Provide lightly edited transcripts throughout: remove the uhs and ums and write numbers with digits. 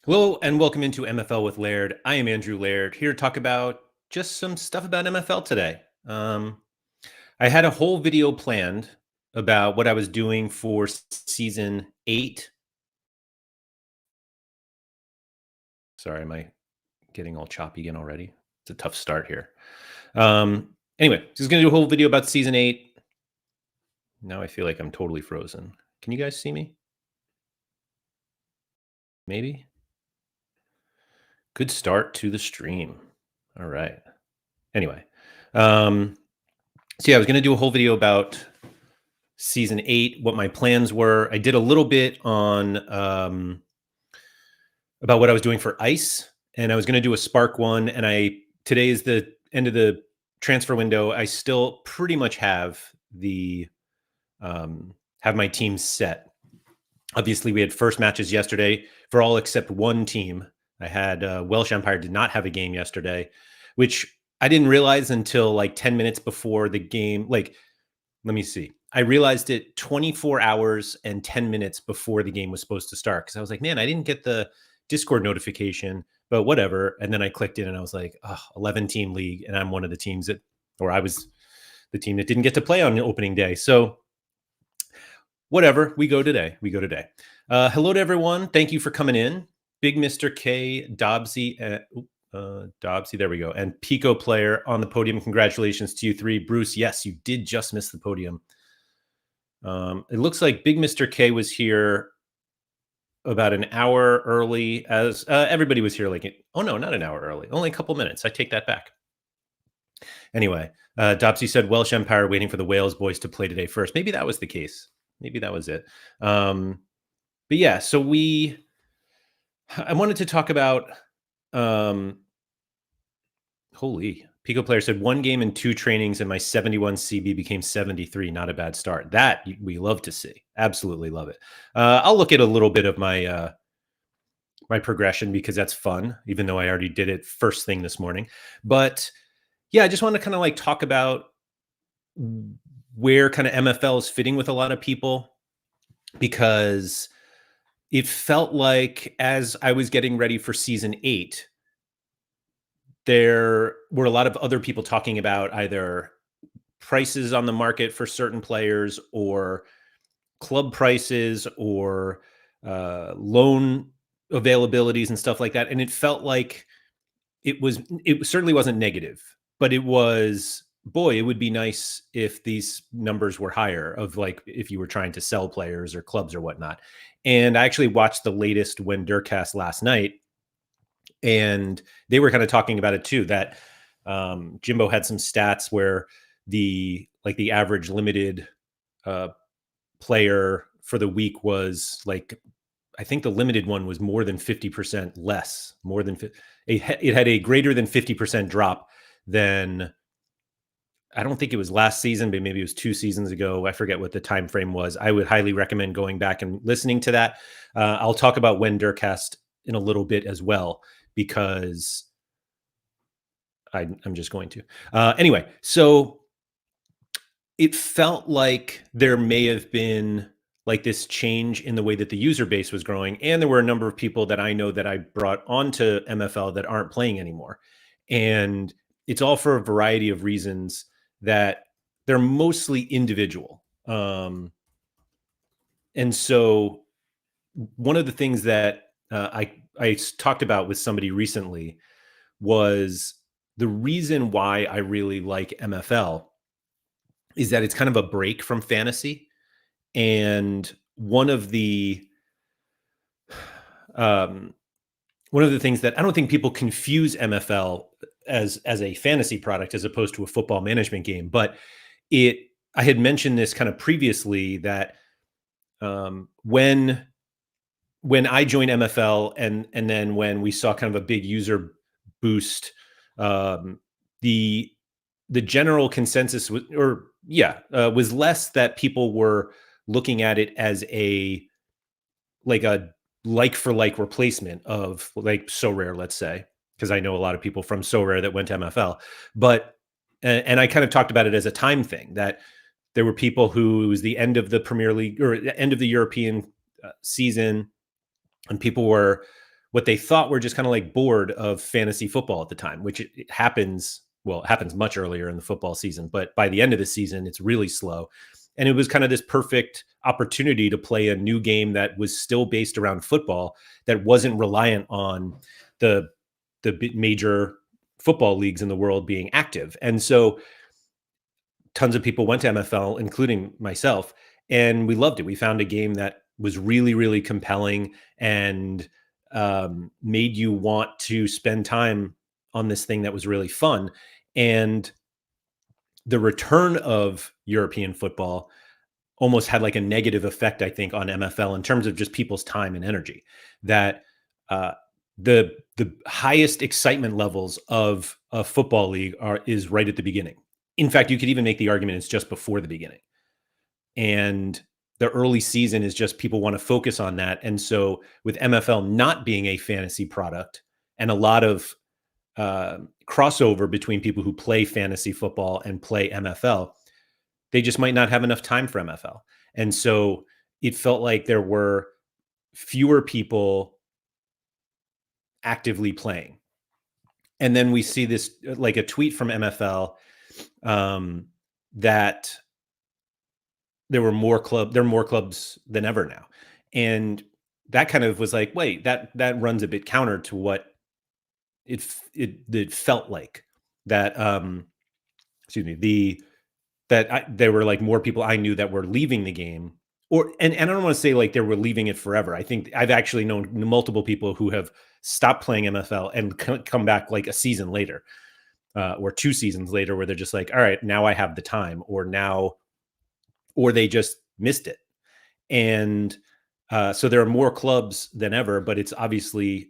Hello and welcome into MFL with Laird. I am Andrew Laird, here to talk about just some stuff about MFL today. I had a whole video planned about what I was doing for season 8. Sorry, am I getting all choppy again already? It's a tough start here. Anyway, just going to do a whole video about season 8. Now I feel like I'm totally frozen. Can you guys see me? Maybe? Good start to the stream. All right. Anyway, so yeah, I was going to do a whole video about season 8, what my plans were. I did a little bit on about what I was doing for ice, and I was going to do a spark one. And today is the end of the transfer window. I still pretty much have have my team set. Obviously, we had first matches yesterday for all except one team. I had Welsh Empire did not have a game yesterday, which I didn't realize until like 10 minutes before the game. Like, let me see. I realized it 24 hours and 10 minutes before the game was supposed to start, because I was like, man, I didn't get the Discord notification, but whatever. And then I clicked in and I was like, 11 team league. And I'm one of the teams I was the team that didn't get to play on opening day. So whatever, we go today. Hello to everyone. Thank you for coming in. Big Mr. K, Dobbsy, Dobbsy, there we go. And Pico player on the podium. Congratulations to you three. Bruce, yes, you did just miss the podium. It looks like Big Mr. K was here about an hour early, as everybody was here oh no, not an hour early, only a couple minutes. I take that back. Anyway, Dobbsy said Welsh Empire waiting for the Wales boys to play today first. Maybe that was the case. Maybe that was it. But yeah, so I wanted to talk about holy, Pico player said 1 game and 2 trainings and my 71 CB became 73. Not a bad start. That we love to see. Absolutely love it. I'll look at a little bit of my my progression because that's fun, even though I already did it first thing this morning. But yeah, I just want to kind of like talk about where kind of MFL is fitting with a lot of people, because it felt like as I was getting ready for season 8, there were a lot of other people talking about either prices on the market for certain players or club prices or loan availabilities and stuff like that. And it felt like it certainly wasn't negative, but it was, boy, it would be nice if these numbers were higher, of like if you were trying to sell players or clubs or whatnot. And I actually watched the latest When Durcast last night, and they were kind of talking about it too, that Jimbo had some stats where the average limited player for the week was like, I think the limited one was more than 50% less, it had a greater than 50% drop than, I don't think it was last season, but maybe it was 2 seasons ago. I forget what the time frame was. I would highly recommend going back and listening to that. I'll talk about When Durcast in a little bit as well, because I'm just going to. Anyway, so it felt like there may have been like this change in the way that the user base was growing. And there were a number of people that I know that I brought onto MFL that aren't playing anymore. And it's all for a variety of reasons that they're mostly individual. And so one of the things that I talked about with somebody recently was the reason why I really like MFL is that it's kind of a break from fantasy. And one of the things that I don't think people confuse MFL as a fantasy product as opposed to a football management game, but I had mentioned this kind of previously, that when I joined MFL and then when we saw kind of a big user boost, the general consensus was less that people were looking at it as a like for like replacement of like So Rare, let's say, because I know a lot of people from So Rare that went to MFL, but and I kind of talked about it as a time thing, that there were people who, it was the end of the Premier League or the end of the European season, and people were what they thought were just kind of like bored of fantasy football at the time, which it happens. Well, it happens much earlier in the football season, but by the end of the season, it's really slow. And it was kind of this perfect opportunity to play a new game that was still based around football, that wasn't reliant on the major football leagues in the world being active. And so tons of people went to MFL, including myself, and we loved it. We found a game that was really, really compelling and made you want to spend time on this thing that was really fun. And the return of European football almost had like a negative effect, I think, on MFL in terms of just people's time and energy. That uh, the highest excitement levels of a football league is right at the beginning. In fact, you could even make the argument it's just before the beginning. And the early season is just people want to focus on that. And so with MFL not being a fantasy product and a lot of crossover between people who play fantasy football and play MFL, they just might not have enough time for MFL. And so it felt like there were fewer people actively playing. And then we see this like a tweet from MFL that there are more clubs than ever now. And that kind of was like, wait, that runs a bit counter to what it felt like. That excuse me, there were like more people I knew that were leaving the game, and I don't want to say like they were leaving it forever. I think I've actually known multiple people who have stopped playing MFL and come back like a season later, or 2 seasons later, where they're just like, all right, now I have the time, or they just missed it. And so there are more clubs than ever, but it's obviously,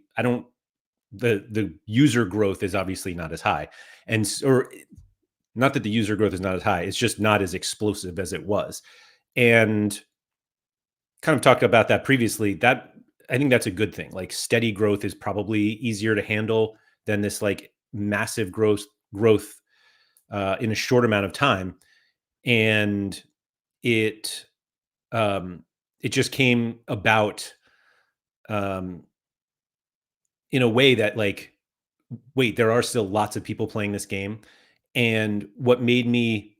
the user growth is obviously not as high. Or not that the user growth is not as high, it's just not as explosive as it was. And kind of talked about that previously, that I think that's a good thing. Like steady growth is probably easier to handle than this like massive growth in a short amount of time. And it just came about in a way that like, wait, there are still lots of people playing this game. And what made me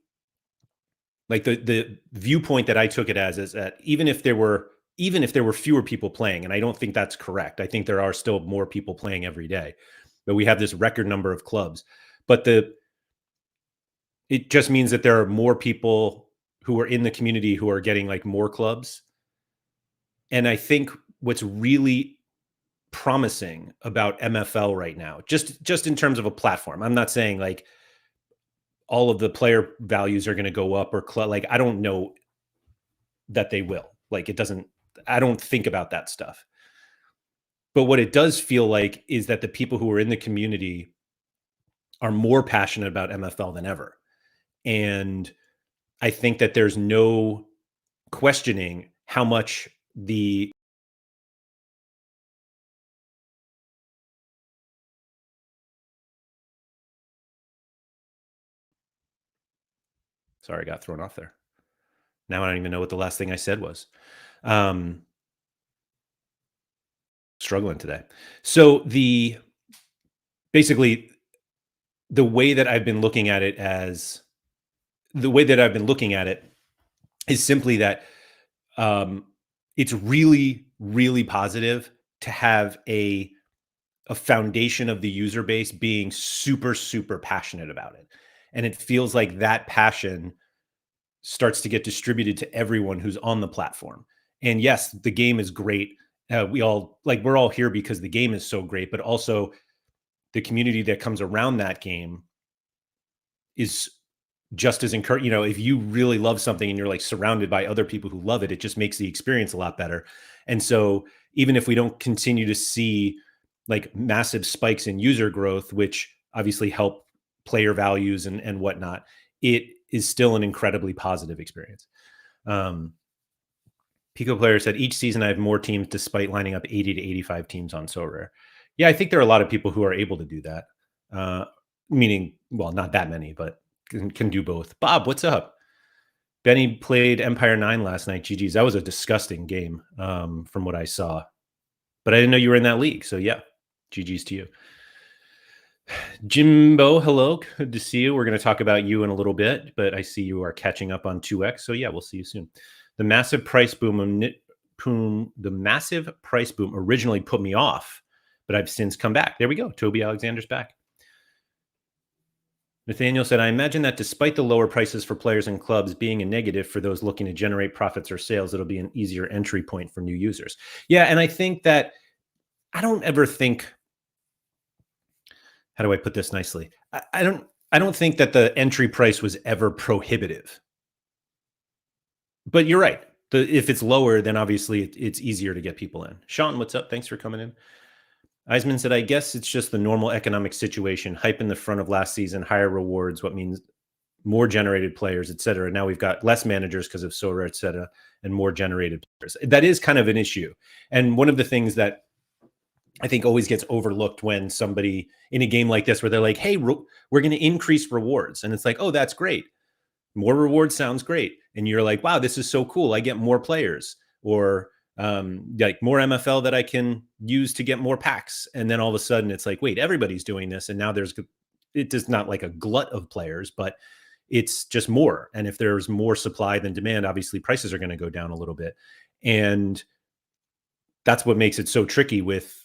like the viewpoint that I took it as is that even if there were fewer people playing, and I don't think that's correct. I think there are still more people playing every day, but we have this record number of clubs. But it just means that there are more people who are in the community who are getting like more clubs. And I think what's really promising about MFL right now, just in terms of a platform, I'm not saying like all of the player values are going to go up or like, I don't know that they will. Like I don't think about that stuff. But what it does feel like is that the people who are in the community are more passionate about MFL than ever. And I think that there's no questioning how much sorry, I got thrown off there. Now I don't even know what the last thing I said was. Struggling today. So basically the way that I've been looking at it is simply that it's really, really positive to have a foundation of the user base being super, super passionate about it. And it feels like that passion starts to get distributed to everyone who's on the platform. And yes, the game is great. We're all here because the game is so great, but also the community that comes around that game is just as encouraging. If you really love something and you're like surrounded by other people who love it, it just makes the experience a lot better. And so even if we don't continue to see like massive spikes in user growth, which obviously help player values and whatnot, it is still an incredibly positive experience. Pico Player said, each season I have more teams despite lining up 80 to 85 teams on SoRare. Yeah, I think there are a lot of people who are able to do that. Meaning, well, not that many, but can do both. Bob, what's up? Benny played Empire 9 last night. GG's. That was a disgusting game from what I saw. but I didn't know you were in that league. So yeah, GG's to you. Jimbo, hello. Good to see you. We're going to talk about you in a little bit, but I see you are catching up on 2X. So yeah, we'll see you soon. The massive price boom, the massive price boom originally put me off, but I've since come back. There we go. Toby Alexander's back. Nathaniel said, I imagine that despite the lower prices for players and clubs being a negative for those looking to generate profits or sales, it'll be an easier entry point for new users. Yeah, and I think that I don't ever think, how do I put this nicely? I don't think that the entry price was ever prohibitive. But you're right. If it's lower, then obviously it's easier to get people in. Sean, what's up? Thanks for coming in. Eisman said, I guess it's just the normal economic situation, hype in the front of last season, higher rewards, what means more generated players, et cetera. Now we've got less managers because of Sora, et cetera, and more generated players. That is kind of an issue. And one of the things that I think always gets overlooked when somebody in a game like this, where they're like, hey, we're going to increase rewards. And it's like, oh, that's great. More rewards sounds great. And you're like, wow, this is so cool. I get more players, or like more MFL that I can use to get more packs. And then all of a sudden it's like, wait, everybody's doing this. And now it does not like a glut of players, but it's just more. And if there's more supply than demand, obviously prices are going to go down a little bit. And that's what makes it so tricky with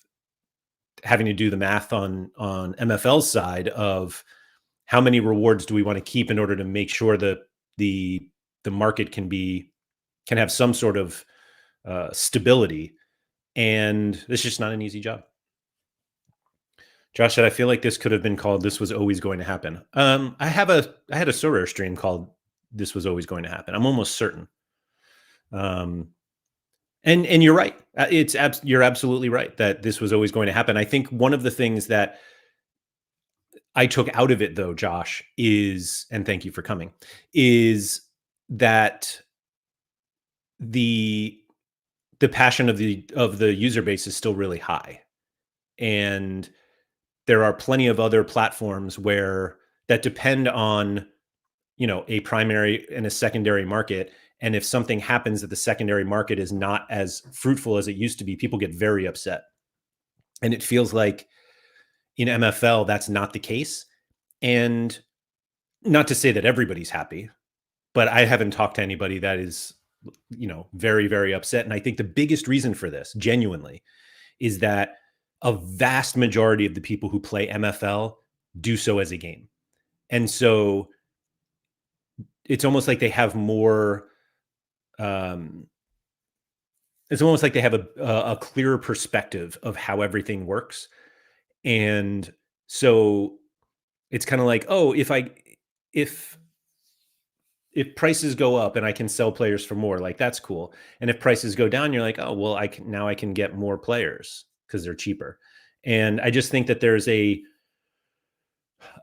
having to do the math on MFL's side of how many rewards do we want to keep in order to make sure that the market can have some sort of stability. And it's just not an easy job. Josh said, I feel like this could have been called This Was Always Going to Happen. I had a Sorare stream called This Was Always Going to Happen. I'm almost certain. And you're right. You're absolutely right that this was always going to happen. I think one of the things that I took out of it, though, Josh, is, and thank you for coming, is that the passion of the user base is still really high. And there are plenty of other platforms that depend on, a primary and a secondary market. And if something happens that the secondary market is not as fruitful as it used to be, people get very upset. And it feels like in MFL, that's not the case. And not to say that everybody's happy, but I haven't talked to anybody that is, very, very upset. And I think the biggest reason for this, genuinely, is that a vast majority of the people who play MFL do so as a game. And so it's almost like they have more, it's almost like they have a clearer perspective of how everything works. And so it's kind of like, oh, if prices go up and I can sell players for more, like that's cool. And if prices go down, you're like, oh, well, I can get more players because they're cheaper. And I just think that there's a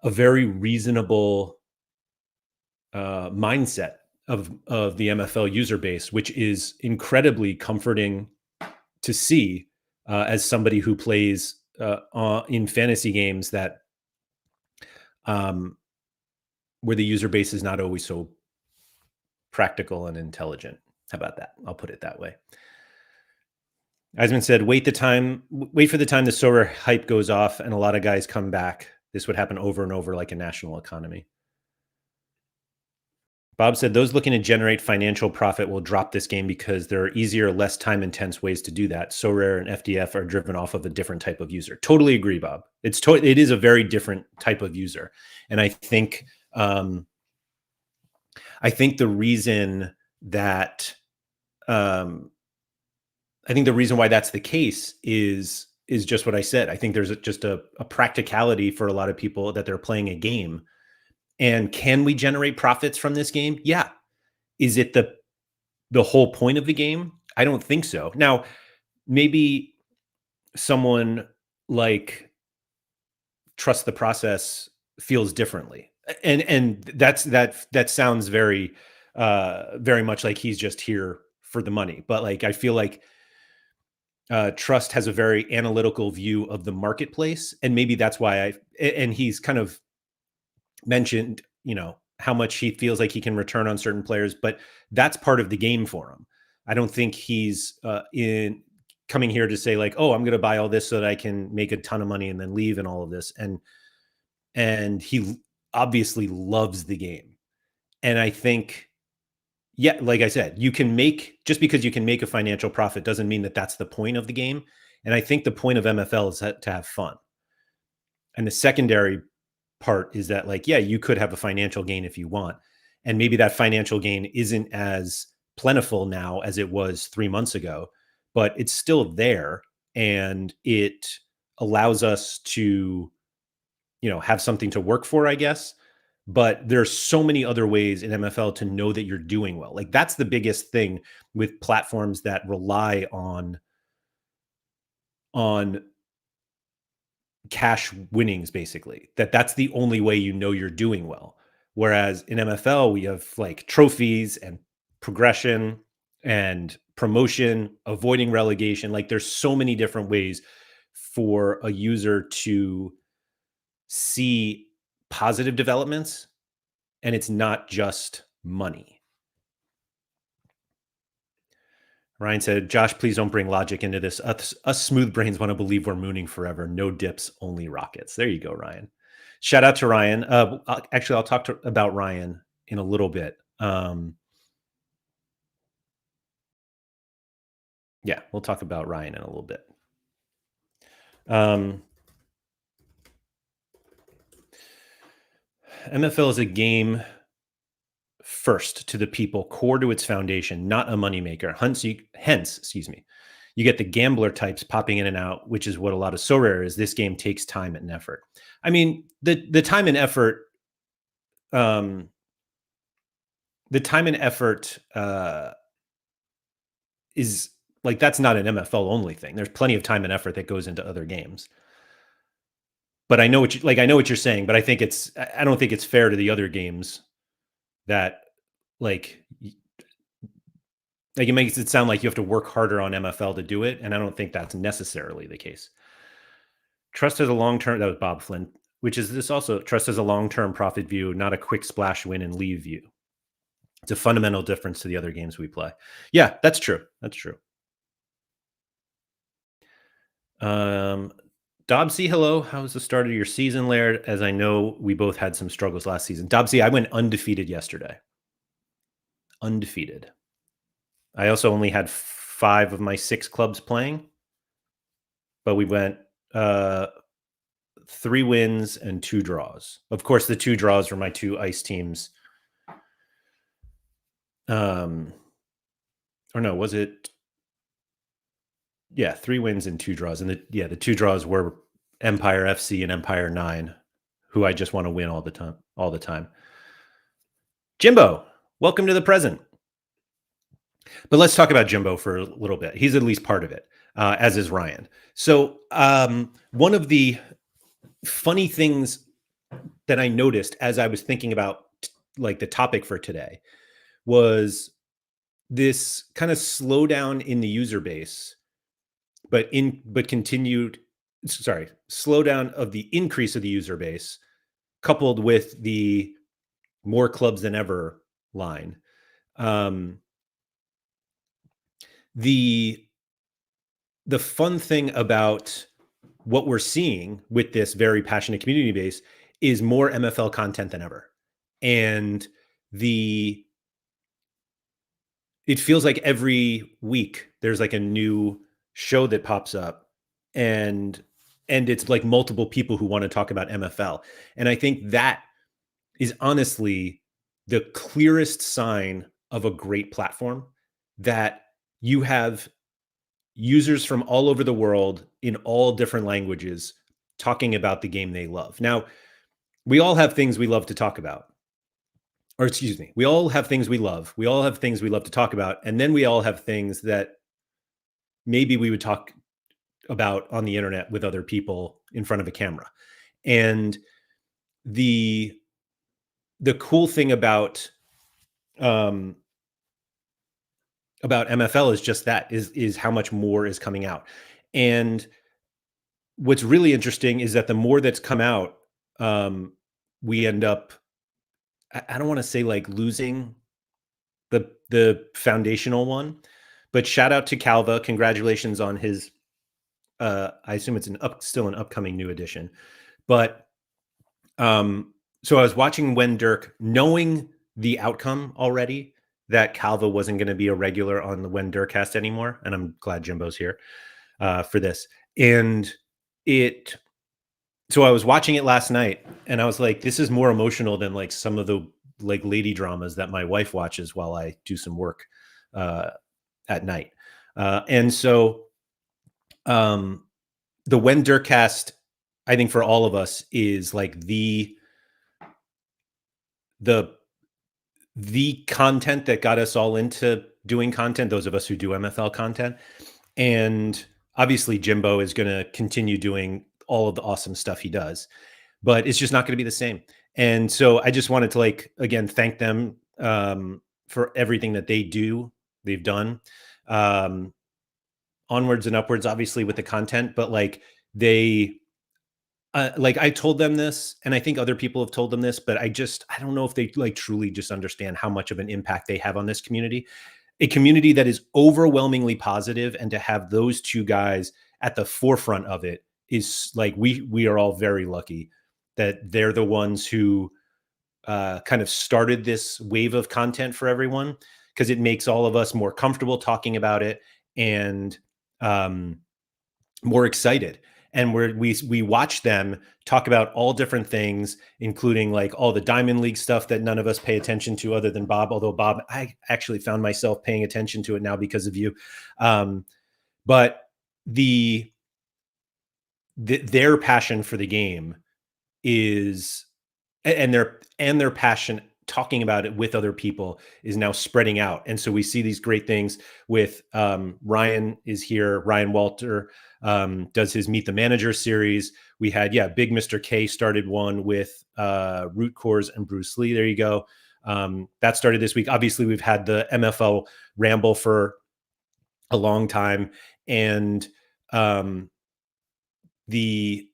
very reasonable mindset of the MFL user base, which is incredibly comforting to see as somebody who plays in fantasy games that where the user base is not always so practical and intelligent. How about that? I'll put it that way. Eisman said, wait for the time the Sora hype goes off and a lot of guys come back. This would happen over and over like a national economy. Bob said, those looking to generate financial profit will drop this game because there are easier, less time-intense ways to do that. Sorare and FDF are driven off of a different type of user. Totally agree, Bob. It is a very different type of user. And I think the reason that I think the reason why that's the case is just what I said. I think there's just a practicality for a lot of people that they're playing a game. And can we generate profits from this game? Yeah. Is it the whole point of the game? I don't think so. Now, maybe someone like Trust the Process feels differently. And that sounds very very much like he's just here for the money. But like I feel like Trust has a very analytical view of the marketplace, and maybe that's why and he's kind of mentioned, how much he feels like he can return on certain players, but that's part of the game for him. I don't think he's coming here to say like, oh, I'm going to buy all this so that I can make a ton of money and then leave and all of this. And he obviously loves the game. And I think, yeah, like I said, you can make, just because you can make a financial profit doesn't mean that that's the point of the game. And I think the point of MFL is to have fun. And the secondary part is that, like, yeah, you could have a financial gain if you want. And maybe that financial gain isn't as plentiful now as it was 3 months ago, but it's still there. And it allows us to, have something to work for, I guess. But there's so many other ways in MFL to know that you're doing well. Like, that's the biggest thing with platforms that rely on cash winnings, basically, that's the only way you're doing well. Whereas in MFL, we have like trophies and progression and promotion, avoiding relegation. Like, there's so many different ways for a user to see positive developments, and it's not just money. Ryan said, Josh, please don't bring logic into this. Us smooth brains want to believe we're mooning forever. No dips, only rockets. There you go, Ryan. Shout out to Ryan. Actually, I'll talk about Ryan in a little bit. Yeah, we'll talk about Ryan in a little bit. MFL is a game first to the people, core to its foundation, not a moneymaker. Hence, excuse me, you get the gambler types popping in and out, which is what a lot of So Rare is. This game takes time and effort. I mean, the time and effort, the time and effort is like, that's not an MFL only thing. There's plenty of time and effort that goes into other games. But I know what you're saying, but I don't think it's fair to the other games that like it makes it sound like you have to work harder on MFL to do it, and I don't think that's necessarily the case. Trust as a long-term, that was Bob Flynn, which is this also, trust as a long-term profit view, not a quick splash win and leave view. It's a fundamental difference to the other games we play. Yeah, that's true. That's true. Dobsy, hello. How was the start of your season, Laird? As I know, we both had some struggles last season. Dobsy, I went undefeated yesterday. Undefeated. I also only had 5 of my 6 clubs playing, but we went 3 wins and 2 draws. Of course, the 2 draws were my 2 ice teams. Or no, was it? Yeah, 3 wins and 2 draws. And the 2 draws were Empire FC and Empire 9, who I just want to win all the time. Jimbo, welcome to the present. But let's talk about Jimbo for a little bit. He's at least part of it, as is Ryan. So one of the funny things that I noticed as I was thinking about like the topic for today was this kind of slowdown in the user base, but continued slowdown of the increase of the user base, coupled with the more clubs than ever line. The fun thing about what we're seeing with this very passionate community base is more MFL content than ever. And it feels like every week there's like a new show that pops up, and it's like multiple people who want to talk about MFL. And I think that is honestly the clearest sign of a great platform, that you have users from all over the world in all different languages talking about the game they love. Now, we all have things we love to talk about. Or excuse me, we all have things we love. We all have things we love to talk about. And then we all have things that maybe we would talk about on the internet with other people in front of a camera. And the cool thing about MFL is just that, is how much more is coming out. And what's really interesting is that the more that's come out, we end up, I don't want to say like losing the foundational one, But shout out to Calva. Congratulations on his, I assume it's still an upcoming new edition. But so I was watching When Dirk, knowing the outcome already, that Calva wasn't going to be a regular on the When Dirk cast anymore. And I'm glad Jimbo's here for this. And so I was watching it last night and I was like, this is more emotional than like some of the like lady dramas that my wife watches while I do some work at night. And so the When Dirk cast, I think for all of us, is like the content that got us all into doing content, those of us who do MFL content. And obviously Jimbo is going to continue doing all of the awesome stuff he does, but it's just not going to be the same. And so I just wanted to like, again, thank them for everything that they've done. Onwards and upwards, obviously, with the content, but like like I told them this, and I think other people have told them this, but I don't know if they like truly just understand how much of an impact they have on this community, a community that is overwhelmingly positive, and to have those two guys at the forefront of it is like, we are all very lucky that they're the ones who kind of started this wave of content for everyone, because it makes all of us more comfortable talking about it and more excited. And we watch them talk about all different things, including like all the Diamond League stuff that none of us pay attention to other than Bob. Although Bob, I actually found myself paying attention to it now because of you. But their passion for the game is, and their passion talking about it with other people is now spreading out. And so we see these great things with Ryan is here. Ryan Walter does his Meet the Manager series. We had, Big Mr. K started one with Root Cores and Bruce Lee. There you go. That started this week. Obviously, we've had the MFL Ramble for a long time. And the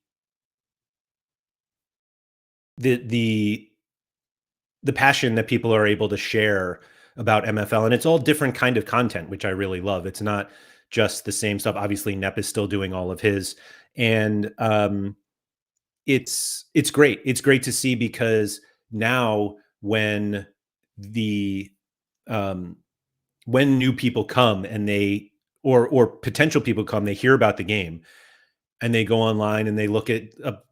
passion that people are able to share about MFL, and it's all different kind of content, which I really love. It's not just the same stuff. Obviously, Nep is still doing all of his, and it's great. It's great to see, because now when when new people come and or potential people come, they hear about the game and they go online and they look at,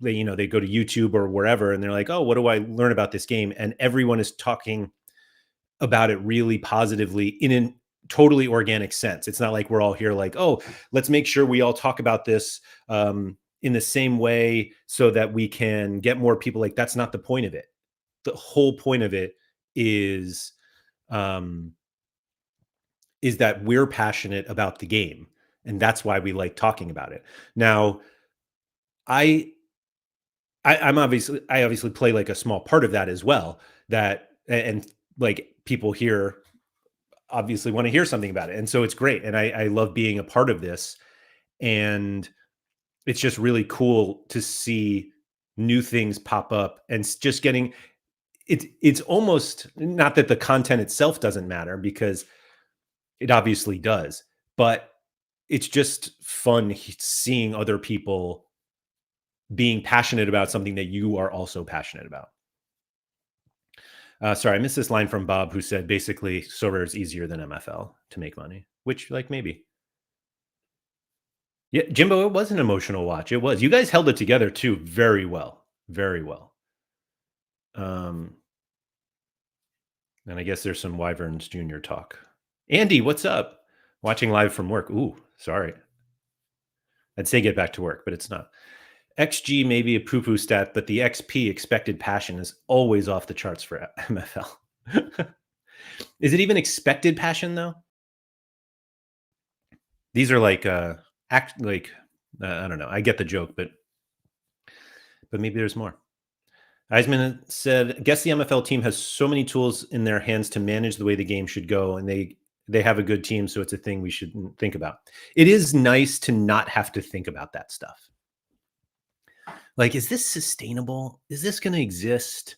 they go to YouTube or wherever, and they're like, oh, what do I learn about this game? And everyone is talking about it really positively in a totally organic sense. It's not like we're all here like, oh, let's make sure we all talk about this in the same way so that we can get more people. Like, that's not the point of it. The whole point of it is that we're passionate about the game. And that's why we like talking about it. Now, I obviously play like a small part of that as well. And like people here obviously want to hear something about it. And so it's great. And I love being a part of this. And it's just really cool to see new things pop up, and just getting it's almost not that the content itself doesn't matter, because it obviously does, but it's just fun seeing other people being passionate about something that you are also passionate about. Sorry, I missed this line from Bob, who said basically Sorare is easier than MFL to make money, which, like, maybe. Yeah, Jimbo, it was an emotional watch. It was. You guys held it together too very well. Very well. And I guess there's some Wyverns Junior talk. Andy, what's up? Watching live from work. Ooh, sorry. I'd say get back to work, but it's not. XG may be a poo-poo stat, but the XP, expected passion, is always off the charts for MFL. Is it even expected passion, though? These are like I don't know. I get the joke, but maybe there's more. Eisman said, guess the MFL team has so many tools in their hands to manage the way the game should go, and they have a good team, so it's a thing we should think about. It is nice to not have to think about that stuff. Like, is this sustainable? Is this going to exist?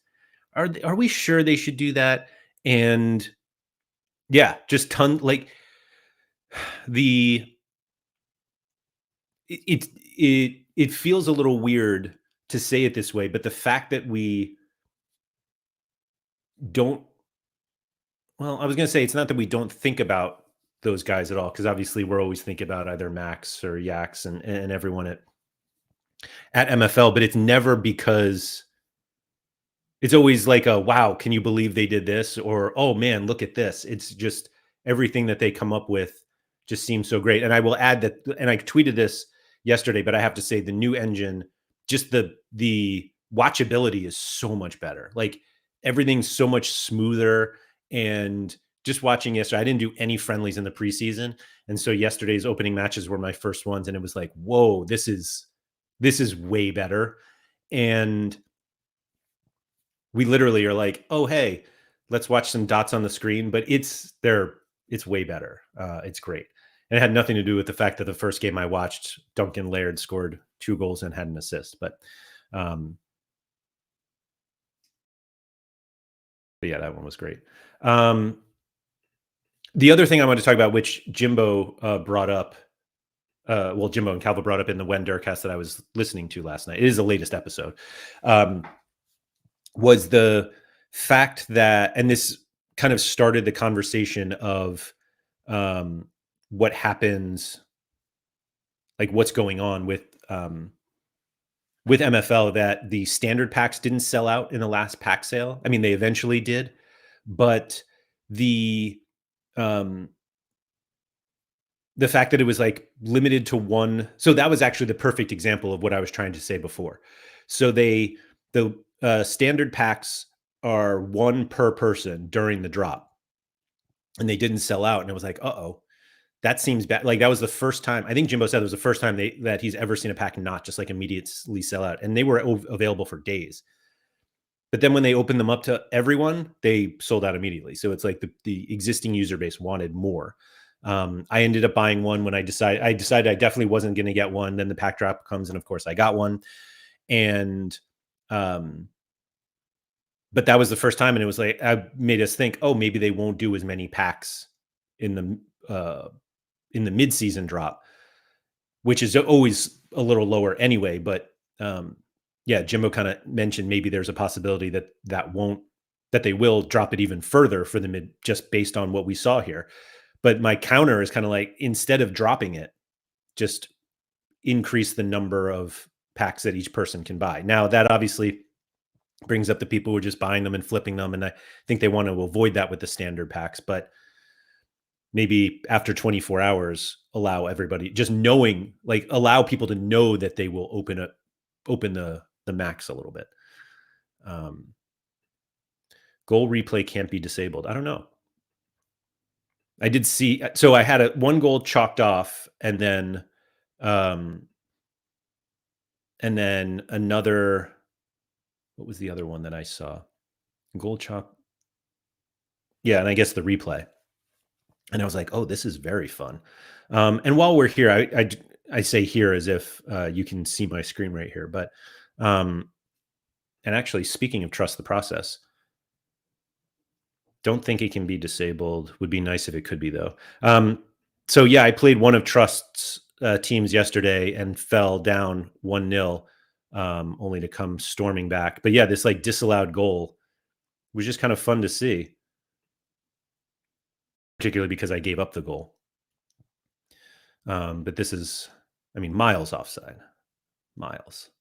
Are we sure they should do that? And yeah, just like the it it feels a little weird to say it this way, but the fact that we don't well, I was gonna say it's not that we don't think about those guys at all, because obviously we're always thinking about either Max or Yax and everyone at MFL, but it's never because it's always like a wow, can you believe they did this? Or oh man, look at this. It's just everything that they come up with just seems so great. And I will add that, and I tweeted this yesterday, but I have to say the new engine, just the watchability is so much better. Like everything's so much smoother. And just watching yesterday, I didn't do any friendlies in the preseason. And so yesterday's opening matches were my first ones. And it was like, whoa, this is way better. And we literally are like, oh hey, let's watch some dots on the screen, but it's way better. It's great. And it had nothing to do with the fact that the first game I watched, Duncan Laird scored 2 goals and had an assist. Um, but yeah, that one was great. The other thing I wanted to talk about, which Jimbo brought up, well, Jimbo and Calva brought up in the When Durcast that I was listening to last night. It is the latest episode. Was the fact that, and this kind of started the conversation of what happens, like what's going on with MFL, that the standard packs didn't sell out in the last pack sale. I mean, they eventually did, but the um, the fact that it was like limited to one. So that was actually the perfect example of what I was trying to say before. So the standard packs are one per person during the drop, and they didn't sell out. And it was like, uh-oh, that seems bad. Like that was the first time, I think Jimbo said it was the first time that he's ever seen a pack not just like immediately sell out. And they were available for days. But then when they opened them up to everyone, they sold out immediately. So it's like the existing user base wanted more. I ended up buying one when I decided I definitely wasn't going to get one. Then the pack drop comes, and of course I got one. And but that was the first time, and it was like I made us think, oh, maybe they won't do as many packs in the mid-season drop, which is always a little lower anyway. But yeah, Jimbo kind of mentioned maybe there's a possibility that they will drop it even further for the mid, just based on what we saw here. But my counter is kind of like, instead of dropping it, just increase the number of packs that each person can buy. Now that obviously brings up the people who are just buying them and flipping them, and I think they want to avoid that with the standard packs. But maybe after 24 hours, allow everybody, just knowing, like allow people to know that they will open the max a little bit. Goal replay can't be disabled. I don't know. I did see, so I had one goal chalked off, and then another, what was the other one that I saw? Goal chalk. Yeah, and I guess the replay. And I was like, oh, this is very fun. And while we're here, I say here as if you can see my screen right here. But and actually, speaking of trust the process, don't think it can be disabled. Would be nice if it could be, though. So yeah, I played one of Trust's teams yesterday and fell down 1-0, only to come storming back. But yeah, this like disallowed goal was just kind of fun to see, particularly because I gave up the goal. But this is, I mean, miles offside, miles.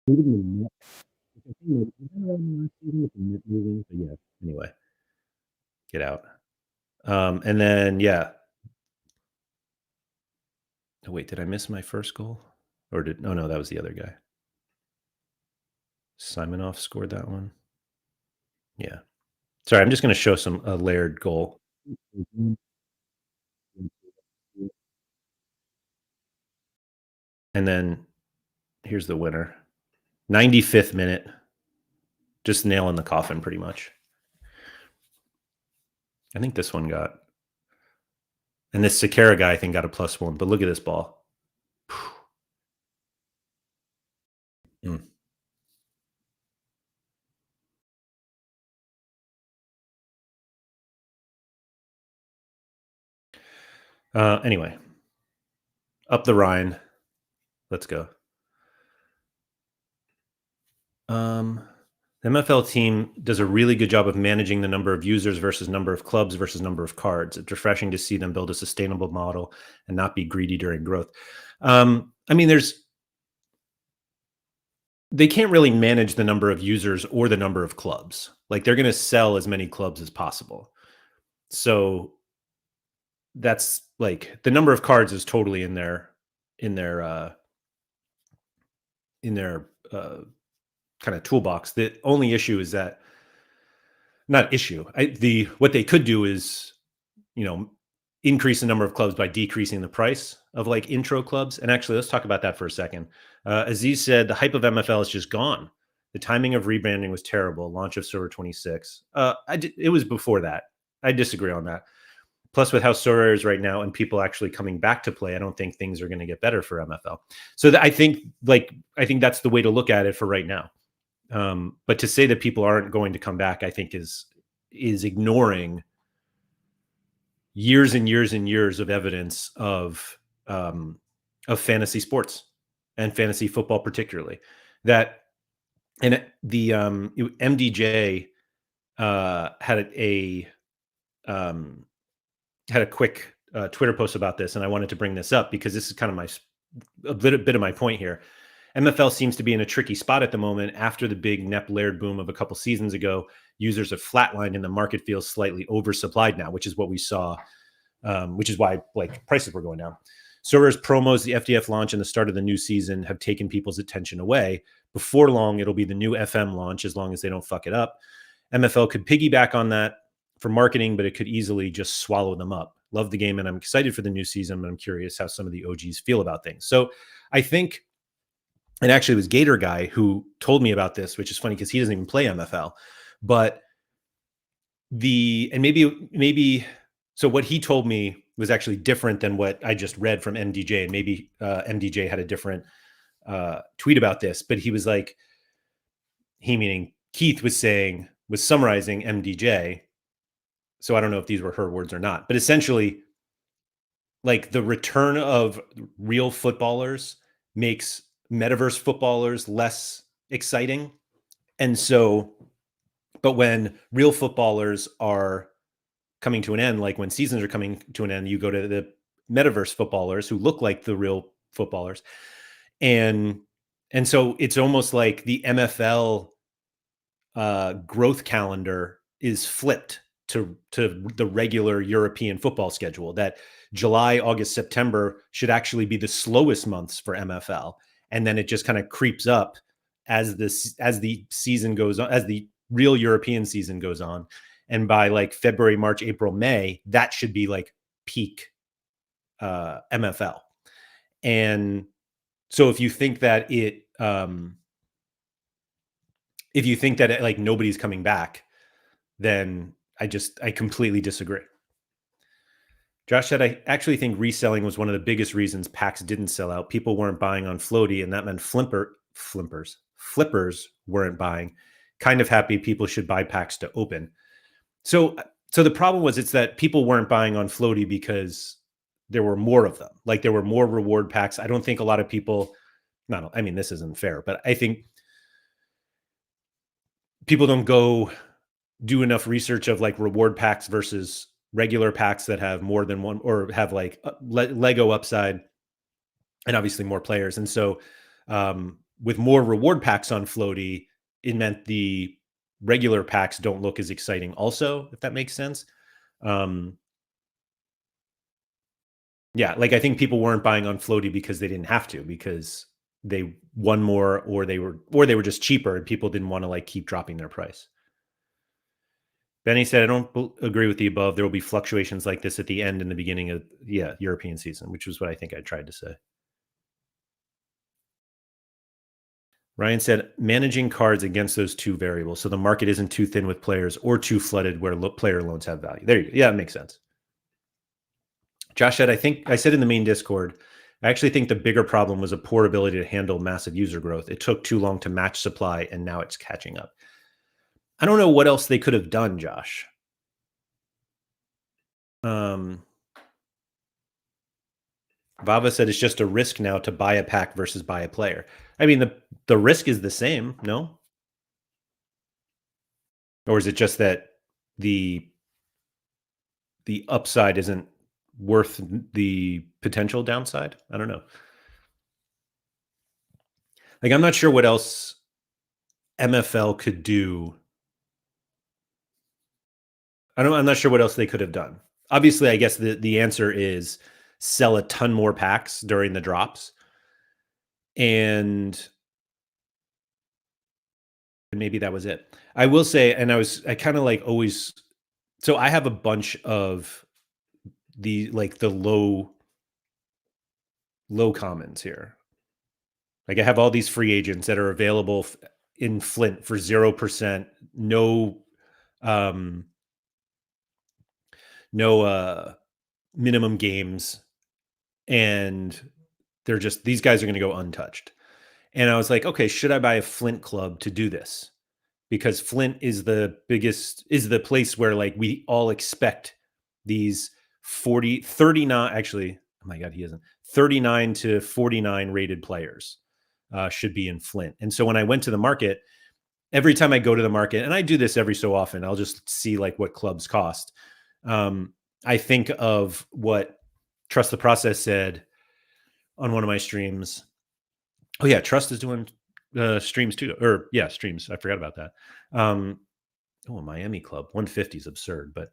Yeah. Anyway, get out. And then yeah. Oh, wait, did I miss my first goal? Or did no, that was the other guy. Simonoff scored that one. Yeah. Sorry, I'm just going to show some Laird goal. And then here's the winner. 95th minute. Just nail in the coffin, pretty much. I think this one got, and this Sakara guy, I think, got a +1. But look at this ball. Mm. Anyway, up the Rhine. Let's go. The MFL team does a really good job of managing the number of users versus number of clubs versus number of cards. It's refreshing to see them build a sustainable model and not be greedy during growth. I mean, they can't really manage the number of users or the number of clubs. Like they're going to sell as many clubs as possible. So that's like the number of cards is totally in their in their kind of toolbox. The only issue is that not issue. The what they could do is, you know, increase the number of clubs by decreasing the price of like intro clubs. And actually, let's talk about that for a second. Aziz said the hype of MFL is just gone. The timing of rebranding was terrible. Launch of Server 26. It was before that. I disagree on that. Plus, with how Sorare is right now and people actually coming back to play, I don't think things are going to get better for MFL. So I think that's the way to look at it for right now. But to say that people aren't going to come back, I think is ignoring years and years and years of evidence of fantasy sports and fantasy football, particularly that. And the MDJ had a quick Twitter post about this, and I wanted to bring this up because this is kind of a bit of my point here. MFL seems to be in a tricky spot at the moment. After the big Laird boom of a couple seasons ago, users have flatlined and the market feels slightly oversupplied now, which is what we saw, which is why like prices were going down. Sorare's promos, the FDF launch, and the start of the new season have taken people's attention away. Before long, it'll be the new FM launch as long as they don't fuck it up. MFL could piggyback on that for marketing, but it could easily just swallow them up. Love the game, and I'm excited for the new season, but I'm curious how some of the OGs feel about things. So I think, and actually it was Gator Guy who told me about this, which is funny because he doesn't even play MFL. But maybe so what he told me was actually different than what I just read from MDJ. And maybe MDJ had a different tweet about this, but he was like, meaning Keith was summarizing MDJ. So I don't know if these were her words or not, but essentially, like the return of real footballers makes metaverse footballers less exciting. And so, but when real footballers are coming to an end, like when seasons are coming to an end, you go to the metaverse footballers who look like the real footballers. And so it's almost like the MFL growth calendar is flipped to the regular European football schedule, that July, August, September should actually be the slowest months for MFL. And then it just kind of creeps up as the season goes on, as the real European season goes on. And by like February, March, April, May, that should be like peak MFL. And so if you think that like nobody's coming back, then I completely disagree. Josh said, I actually think reselling was one of the biggest reasons packs didn't sell out. People weren't buying on floaty, and that meant flippers weren't buying. Kind of happy people should buy packs to open. So the problem was it's that people weren't buying on floaty because there were more of them. Like there were more reward packs. I don't think a lot of people, I mean, this isn't fair, but I think people don't go do enough research of like reward packs versus regular packs that have more than one or have like Lego upside and obviously more players. And so with more reward packs on floaty, it meant the regular packs don't look as exciting also, if that makes sense. Yeah, like I think people weren't buying on floaty because they didn't have to, because they won more or they were just cheaper and people didn't want to like keep dropping their price. Benny said, I don't agree with the above. There will be fluctuations like this at the end and the beginning of European season, which was what I think I tried to say. Ryan said, managing cards against those two variables. So the market isn't too thin with players or too flooded where player loans have value. There you go. Yeah, it makes sense. Josh said, I think I said in the main Discord, I actually think the bigger problem was a poor ability to handle massive user growth. It took too long to match supply, and now it's catching up. I don't know what else they could have done, Josh. Vava said it's just a risk now to buy a pack versus buy a player. I mean, the risk is the same, no? Or is it just that the the upside isn't worth the potential downside? I don't know. Like, I'm not sure what else MFL could do. I'm not sure what else they could have done. Obviously, I guess the answer is sell a ton more packs during the drops, and maybe that was it. I will say, and I kind of like always. So I have a bunch of the low commons here. Like I have all these free agents that are available in Flint for 0%, no um no minimum games, and these guys are going to go untouched. And I was like, okay, should I buy a Flint club to do this? Because Flint is the place where like we all expect these 39 actually, oh my god, he isn't 39 to 49 rated players should be in Flint. And so when I went to the market, every time I go to the market, and I do this every so often, I'll just see like what clubs cost. I think of what Trust the Process said on one of my streams. Oh yeah, Trust is doing streams too, or yeah, streams. I forgot about that. Oh, a Miami club, 150 is absurd, but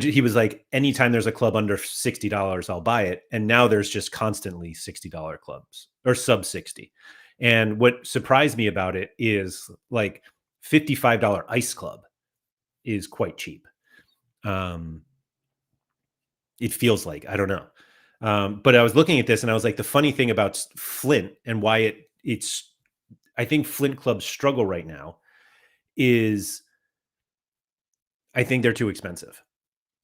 he was like, anytime there's a club under $60, I'll buy it. And now there's just constantly $60 clubs or sub 60. And what surprised me about it is like $55 Ice Club is quite cheap. It feels like, I don't know. But I was looking at this and I was like, the funny thing about Flint and why I think Flint clubs struggle right now is I think they're too expensive.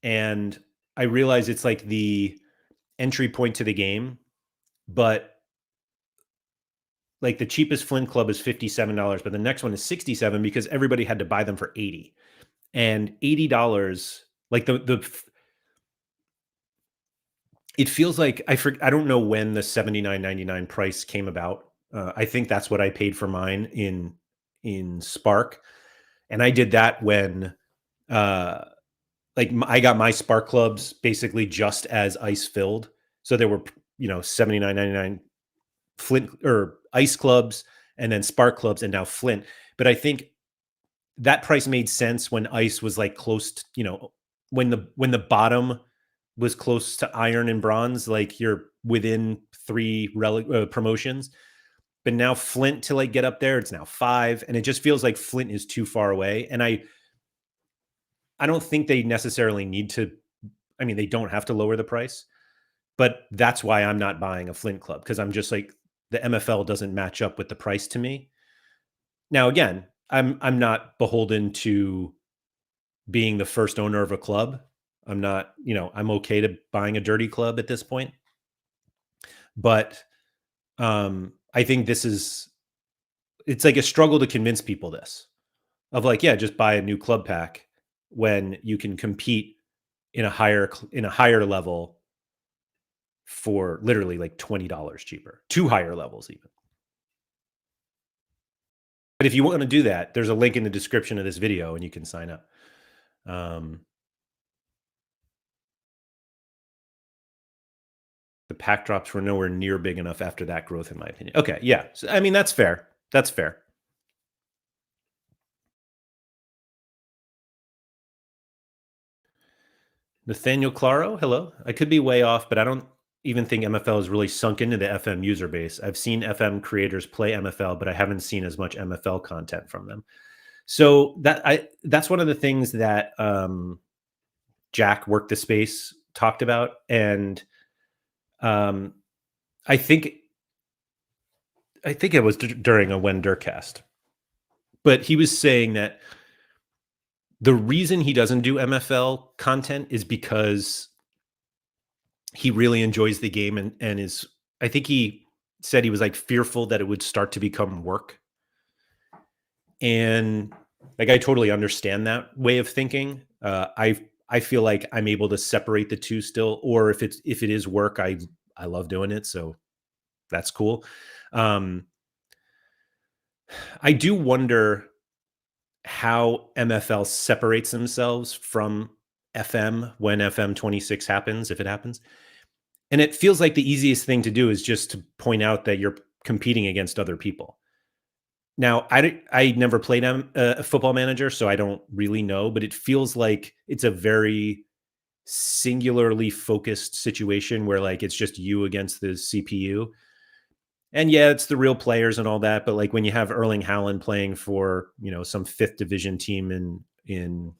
And I realize it's like the entry point to the game, but like the cheapest Flint club is $57, but the next one is 67 because everybody had to buy them for 80. And $80, like it feels like I don't know when the $79.99 price came about. I think that's what I paid for mine in Spark. And I did that when I got my Spark clubs basically just as ice filled. So there were, $79.99 Flint or ice clubs and then Spark clubs and now Flint. But I think that price made sense when ice was like close to, when the bottom was close to iron and bronze, like you're within 3 promotions. But now Flint to like get up there, it's now 5, and it just feels like Flint is too far away. And I don't think they necessarily need to. I mean, they don't have to lower the price, but that's why I'm not buying a Flint club, because I'm just like, the MFL doesn't match up with the price to me. Now, again, I'm not beholden to being the first owner of a club. I'm not, I'm okay to buying a dirty club at this point. But I think it's like a struggle to convince people this, of like, yeah, just buy a new club pack when you can compete in a higher level for literally like $20 cheaper, 2 higher levels even. But if you want to do that, there's a link in the description of this video and you can sign up. The pack drops were nowhere near big enough after that growth, in my opinion. Okay, yeah. So, I mean, that's fair. That's fair. Nathaniel Claro, hello. I could be way off, but I don't even think MFL has really sunk into the FM user base. I've seen FM creators play MFL, but I haven't seen as much MFL content from them. So that's one of the things that Jack Work the Space talked about, and I think it was during a When Durcast, but he was saying that the reason he doesn't do MFL content is because he really enjoys the game and is, I think he said he was like fearful that it would start to become work. And like, I totally understand that way of thinking. I feel like I'm able to separate the two still, or if it is work, I love doing it, so that's cool. Um, I do wonder how MFL separates themselves from FM when FM 26 happens, if it happens. And it feels like the easiest thing to do is just to point out that you're competing against other people. Now, I never played a football manager, so I don't really know, but it feels like it's a very singularly focused situation where like it's just you against the CPU. And yeah, it's the real players and all that, but like when you have Erling Haaland playing for, some fifth division team in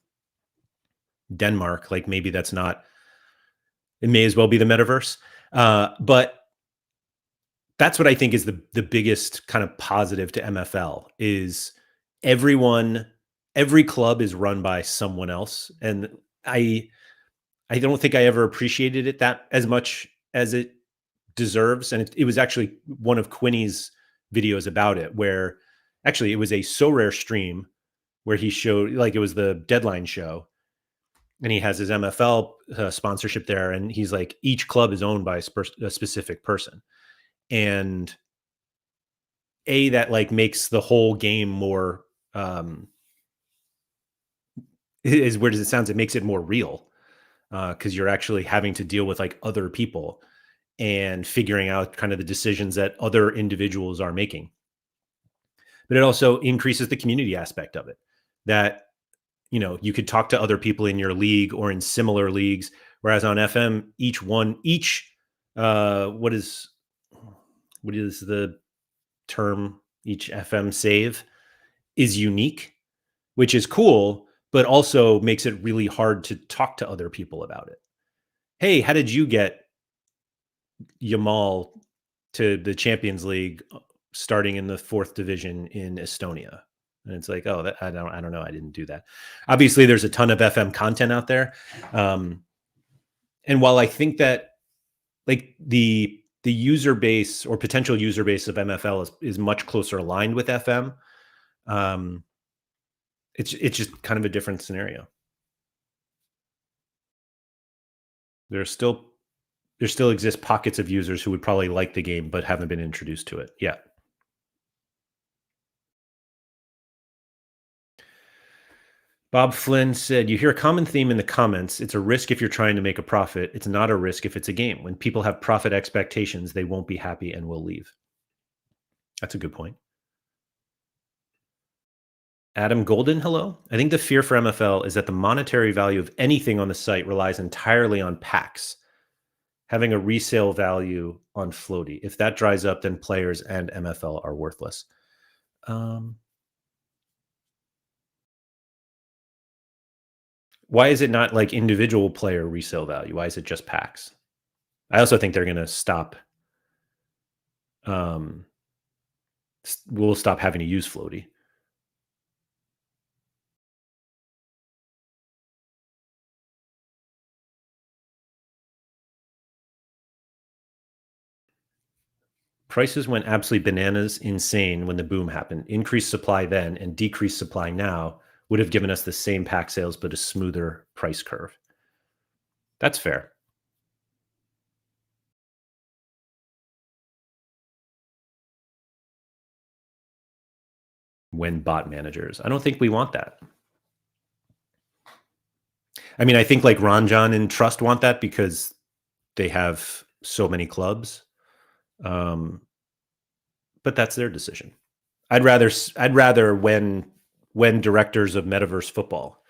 Denmark, like maybe that's not, it may as well be the metaverse. But that's what I think is the biggest kind of positive to MFL is everyone, every club is run by someone else. And I don't think I ever appreciated it that as much as it deserves. And it was actually one of Quinny's videos about it, where actually it was a So Rare stream where he showed, like, it was the Deadline show, and he has his MFL sponsorship there, and he's like, each club is owned by a specific person, and that like makes the whole game more as weird as it sounds, it makes it more real because you're actually having to deal with like other people and figuring out kind of the decisions that other individuals are making. But it also increases the community aspect of it, that you could talk to other people in your league or in similar leagues, whereas on FM each what is the term, each FM save is unique, which is cool, but also makes it really hard to talk to other people about it. Hey, how did you get Yamal to the Champions League starting in the fourth division in Estonia? And it's like, oh, I don't know. I didn't do that. Obviously, there's a ton of FM content out there. And while I think that like the user base or potential user base of MFL is much closer aligned with FM, it's just kind of a different scenario. There still exist pockets of users who would probably like the game but haven't been introduced to it. Yeah. Bob Flynn said, "You hear a common theme in the comments. It's a risk if you're trying to make a profit. It's not a risk if it's a game. When people have profit expectations, they won't be happy and will leave." That's a good point. Adam Golden, hello. I think the fear for MFL is that the monetary value of anything on the site relies entirely on packs, having a resale value on floaty. If that dries up, then players and MFL are worthless. Why is it not like individual player resale value? Why is it just packs? I also think they're going to stop. We'll stop having to use floaty. Prices went absolutely bananas, insane when the boom happened. Increased supply then and decreased supply now would have given us the same pack sales, but a smoother price curve. That's fair. When bot managers, I don't think we want that. I mean, I think like Ranjan and Trust want that because they have so many clubs. But that's their decision. I'd rather when directors of metaverse football,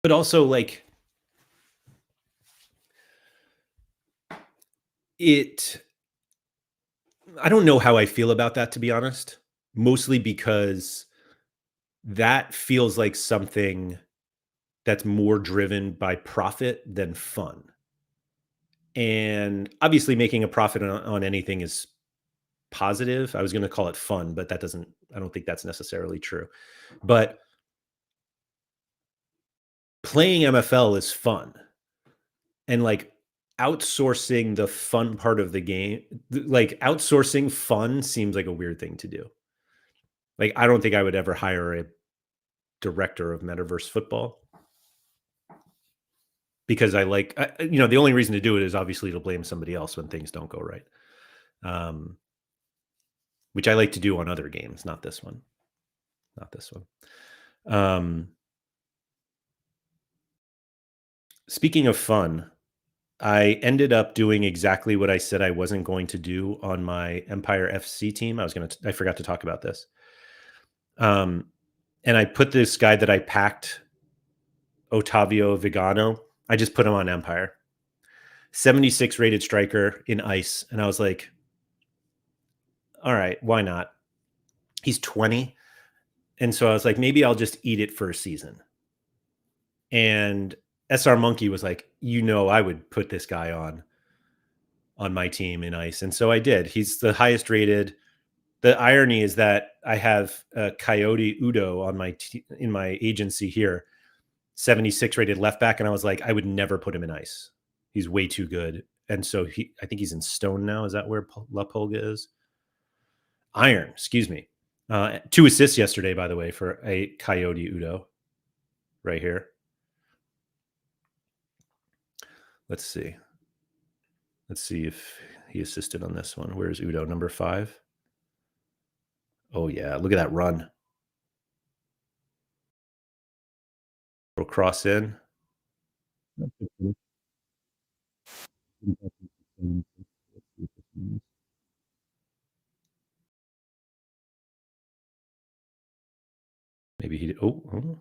but also like it. I don't know how I feel about that, to be honest. Mostly because that feels like something that's more driven by profit than fun. And obviously, making a profit on anything is positive. I was going to call it fun, but I don't think that's necessarily true. But playing MFL is fun. And like outsourcing the fun part of the game, like outsourcing fun seems like a weird thing to do. Like, I don't think I would ever hire a director of metaverse football. because I like, the only reason to do it is obviously to blame somebody else when things don't go right. Which I like to do on other games, not this one. Not this one. Speaking of fun, I ended up doing exactly what I said I wasn't going to do on my Empire FC team. I forgot to talk about this. And I put this guy that I packed, Ottavio Vigano. I just put him on Empire. 76 rated striker in ice. And I was like, all right, why not? He's 20. And so I was like, maybe I'll just eat it for a season. And SR Monkey was like, I would put this guy on my team in ice. And so I did. He's the highest rated. The irony is that I have Coyote Udo on in my agency here, 76 rated left back. And I was like, I would never put him in ice. He's way too good. And so I think he's in stone now. Is that where La Pulga is? Iron, excuse me. 2 assists yesterday, by the way, for a Coyote Udo right here. Let's see. Let's see if he assisted on this one. Where's Udo? Number 5. Oh, yeah. Look at that run. Little cross in. Maybe he. Oh.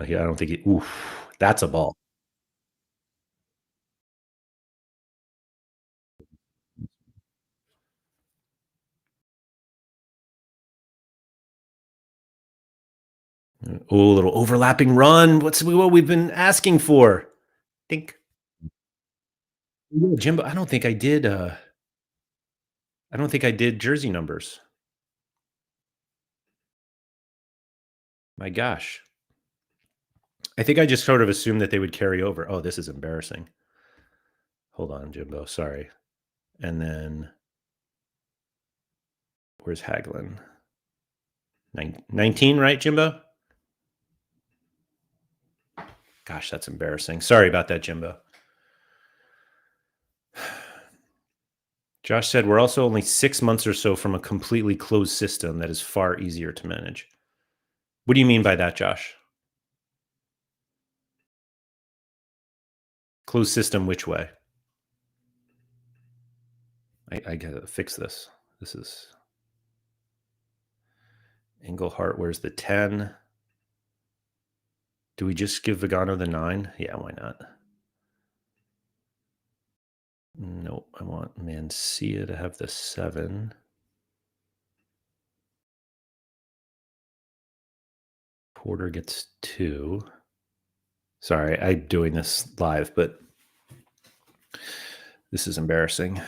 Yeah, I don't think he. Oof. That's a ball. Oh, a little overlapping run. What we've been asking for. Think. Jimbo, I don't think I did. I don't think I did jersey numbers. My gosh. I think I just sort of assumed that they would carry over. Oh, this is embarrassing. Hold on, Jimbo. Sorry. And then where's Hagelin? 19, right, Jimbo? Gosh, that's embarrassing. Sorry about that, Jimbo. Josh said, we're also only 6 months or so from a completely closed system that is far easier to manage. What do you mean by that, Josh? Closed system, which way? I gotta fix this. This is Engelhart. Where's the 10? Do we just give Vigano the 9? Yeah, why not? Nope. I want Mancia to have the 7. Porter gets 2. Sorry, I'm doing this live, but this is embarrassing.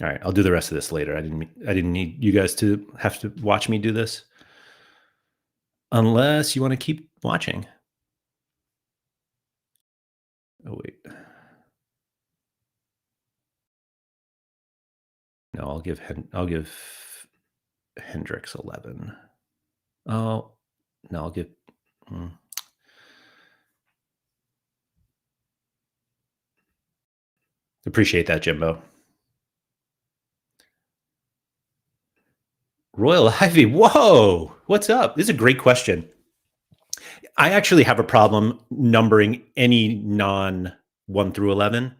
All right, I'll do the rest of this later. I didn't need you guys to have to watch me do this. Unless you want to keep watching. Oh, wait. No, I'll give Hendricks 11. Oh, no, I'll give Appreciate that, Jimbo. Royal Ivy. Whoa, what's up? This is a great question. I actually have a problem numbering any non 1 through 11.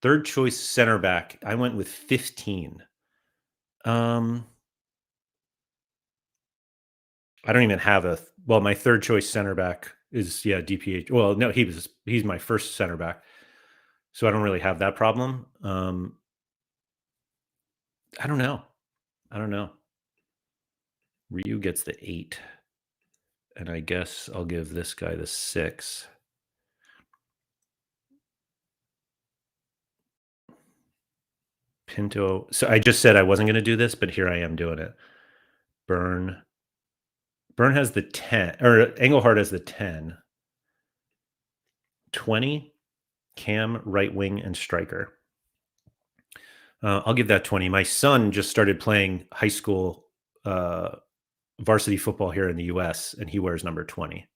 Third choice center back. I went with 15. I don't even have my third choice center back is DPH. Well, no, he's my first center back. So I don't really have that problem. I don't know. Ryu gets the 8. And I guess I'll give this guy the 6. Pinto. So I just said I wasn't going to do this, but here I am doing it. Burn has the 10, or Engelhart has the 10. 20, Cam, right wing, and striker. I'll give that 20. My son just started playing high school varsity football here in the US, and he wears number 20,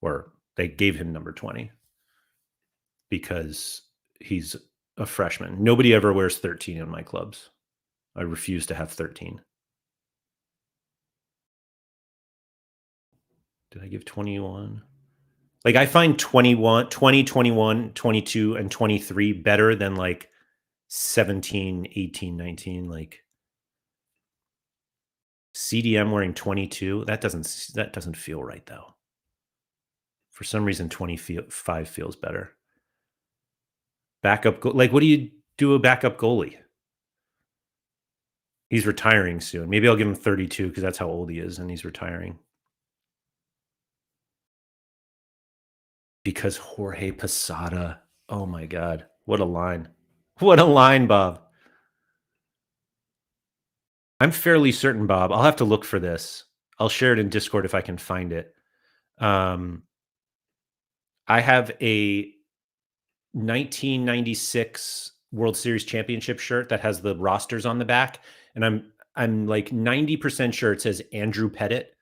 or they gave him number 20 because he's a freshman. Nobody ever wears 13 in my clubs. I refuse to have 13. Did I give 21? Like, I find 21, 20, 21, 22, and 23 better than like 17, 18, 19. Like CDM wearing 22. That doesn't feel right though. For some reason, 25 feels better. Backup, like, what do you do a backup goalie? He's retiring soon. Maybe I'll give him 32 because that's how old he is, and he's retiring. Because Jorge Posada. Oh my God. What a line. What a line, Bob. I'm fairly certain, Bob. I'll have to look for this. I'll share it in Discord if I can find it. I have a 1996 World Series championship shirt that has the rosters on the back, and I'm like 90% sure it says Andrew Pettit,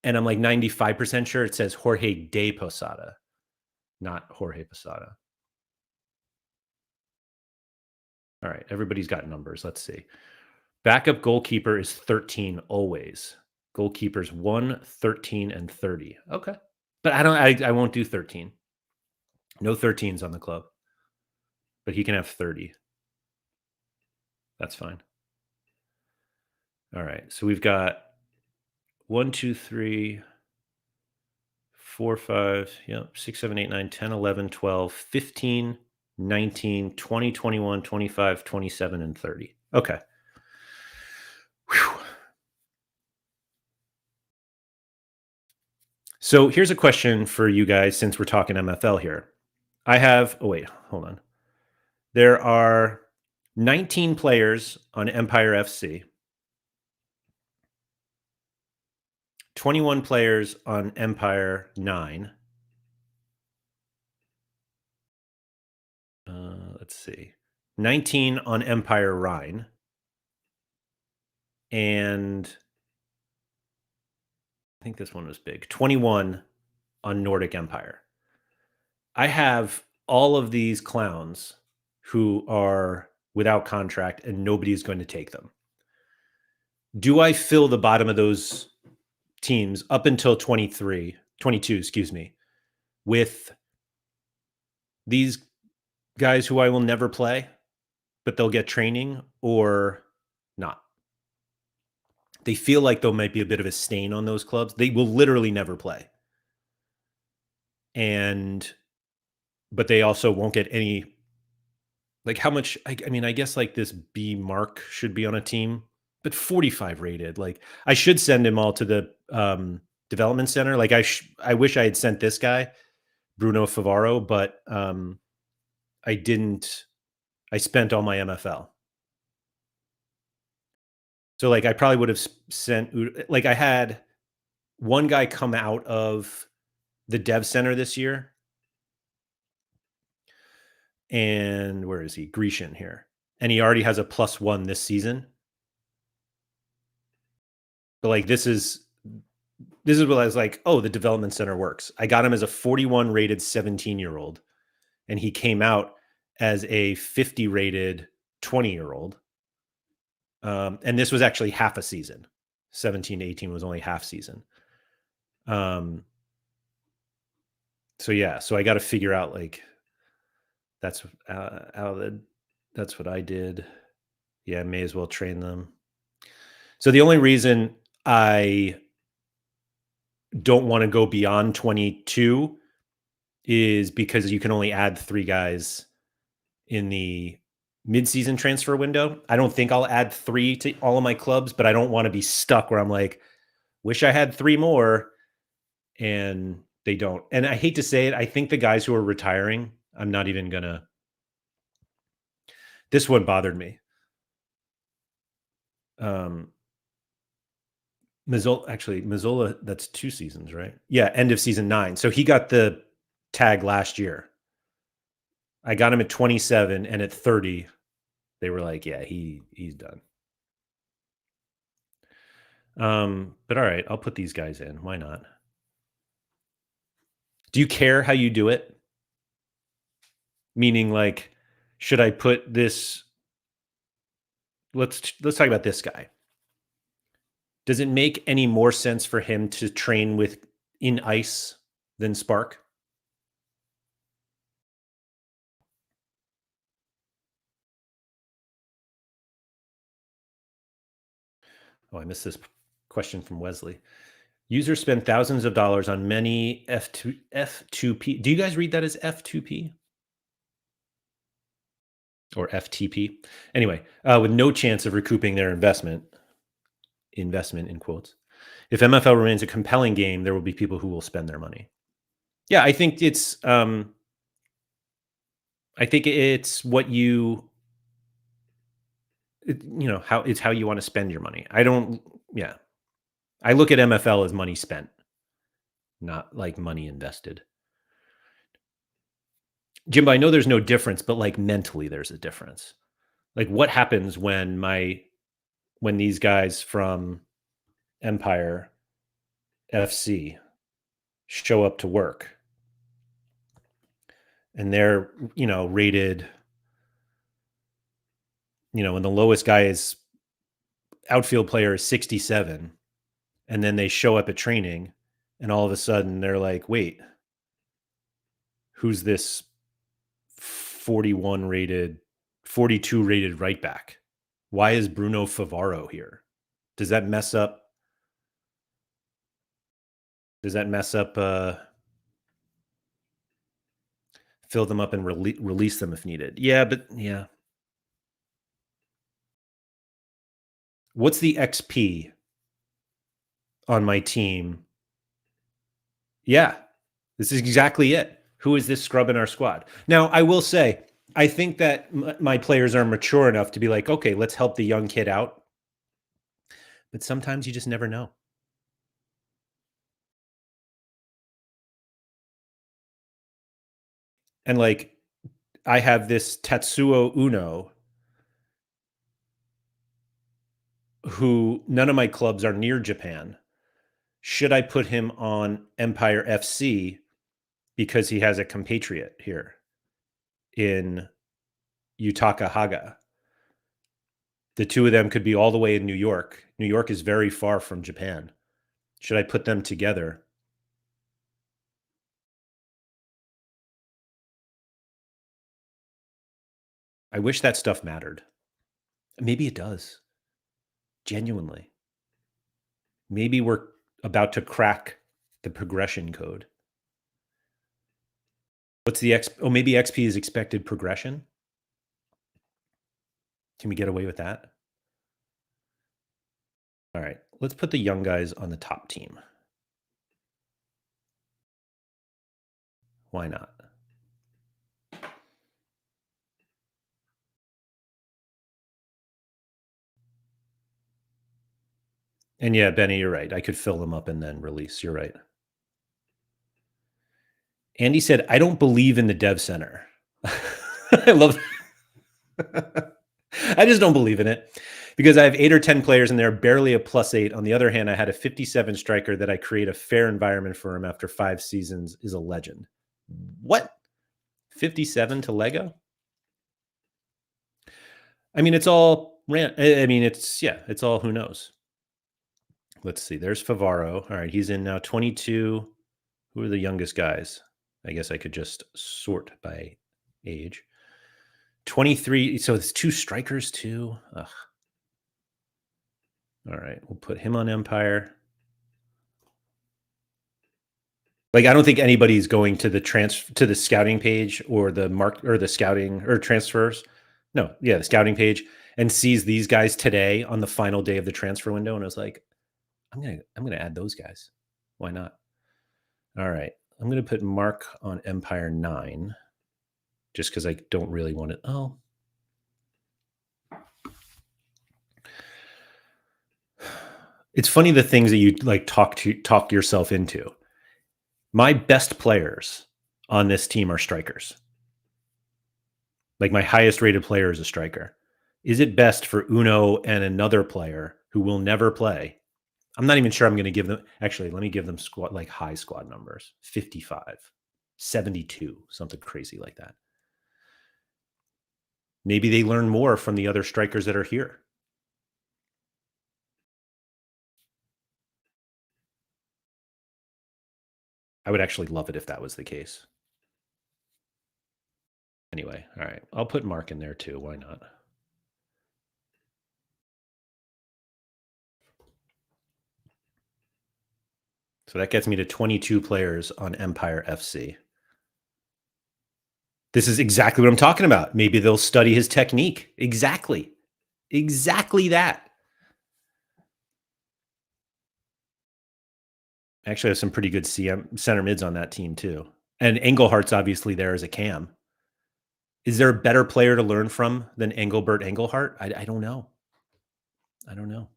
and I'm like 95% sure it says Jorge de Posada, not Jorge Posada. All right, everybody's got numbers. Let's see. Backup goalkeeper is 13 always. Goalkeepers 1, 13, and 30. Okay. But I won't do 13. No 13s on the club. But he can have 30. That's fine. All right. So we've got 1, 2, 3, 4, 5, 6, 7, 8, 9, 10, 11, 12, 15, 19, 20, 21, 25, 27, and 30. Okay. Whew. So here's a question for you guys since we're talking MFL here. Hold on. There are 19 players on Empire FC, 21 players on Empire 9. Let's see. 19 on Empire Rhine. And I think this one was big. 21 on Nordic Empire. I have all of these clowns who are without contract and nobody's going to take them. Do I fill the bottom of those teams up until 22, with these guys who I will never play, but they'll get training, or not? They feel like there might be a bit of a stain on those clubs. They will literally never play. But they also won't get any, like, how much, I mean, I guess like this B Mark should be on a team, but 45 rated. Like, I should send him all to the development center. Like, I wish I had sent this guy, Bruno Favaro, but I didn't. I spent all my MFL. So like I probably would have sent, like, I had one guy come out of the dev center this year. And where is he? Grecian here. And he already has a +1 this season. But like this is what I was like, oh, the development center works. I got him as a 41 rated 17-year-old, and he came out as a 50 rated 20-year-old. And this was actually half a season. 17 to 18 was only half season. So yeah, so I got to figure out, like, that's what I did. Yeah, may as well train them. So the only reason I don't want to go beyond 22 is because you can only add 3 guys in the mid-season transfer window. I don't think I'll add 3 to all of my clubs, but I don't want to be stuck where I'm like, wish I had 3 more, and they don't. And I hate to say it, I think the guys who are retiring, I'm not even gonna. This one bothered me. Mazzola, that's 2 seasons, right? Yeah, end of season 9. So he got the tag last year. I got him at 27 and at 30. They were like, yeah, he's done. But all right, I'll put these guys in. Why not? Do you care how you do it? Meaning, like, should I put this? Let's talk about this guy. Does it make any more sense for him to train with in ice than Spark? Oh, I missed this question from Wesley. Users spend thousands of dollars on many F2P. Do you guys read that as F2P or FTP? Anyway, with no chance of recouping their investment in quotes. If MFL remains a compelling game, there will be people who will spend their money. Yeah, I think it's what you how it's how you want to spend your money. I don't yeah. I look at MFL as money spent, not like money invested. Jimbo, I know there's no difference, but like mentally there's a difference. Like what happens when these guys from Empire FC show up to work and they're, rated, when the lowest guy is outfield player is 67, and then they show up at training and all of a sudden they're like, wait, who's this 41 rated, 42 rated right back? Why is Bruno Favaro here? Does that mess up? Fill them up and release them if needed? Yeah, but yeah. What's the XP on my team? Yeah, this is exactly it. Who is this scrub in our squad? Now, I will say, I think that my players are mature enough to be like, okay, let's help the young kid out. But sometimes you just never know. And like, I have this Tatsuo Uno who none of my clubs are near Japan. Should I put him on Empire FC because he has a compatriot here in Yutaka Haga? The two of them could be all the way in New York. New York is very far from Japan. Should I put them together? I wish that stuff mattered. Maybe it does. Genuinely. Maybe we're about to crack the progression code. What's the maybe XP is expected progression? Can we get away with that? All right, let's put the young guys on the top team. Why not? And yeah, Benny, you're right. I could fill them up and then release. You're right. Andy said, I don't believe in the dev center. I love I just don't believe in it because I have 8 or 10 players and they're barely a +8. On the other hand, I had a 57 striker that I create a fair environment for him after 5 seasons is a legend. What? 57 to Lego? I mean, it's all it's all who knows. Let's see. There's Favaro. All right, he's in now 22. Who are the youngest guys? I guess I could just sort by age. 23. So it's 2 strikers too. Ugh. All right, we'll put him on Empire. Like, I don't think anybody's going to the scouting page or the scouting or transfers. No, yeah, the scouting page and sees these guys today on the final day of the transfer window, and I was like, I'm gonna add those guys. Why not? All right, I'm gonna put Mark on Empire 9, just because I don't really want it. Oh. It's funny the things that you like talk yourself into. My best players on this team are strikers. Like my highest rated player is a striker. Is it best for Uno and another player who will never play? I'm not even sure I'm going to give them. Actually, let me give them squad like high squad numbers: 55, 72, something crazy like that. Maybe they learn more from the other strikers that are here. I would actually love it if that was the case. Anyway, all right. I'll put Mark in there too. Why not? So that gets me to 22 players on Empire FC. This is exactly what I'm talking about. Maybe they'll study his technique. Exactly. Exactly that. Actually, I have some pretty good CM center mids on that team too. And Englehart's obviously there as a cam. Is there a better player to learn from than Engelbert Engelhart? I don't know. I don't know.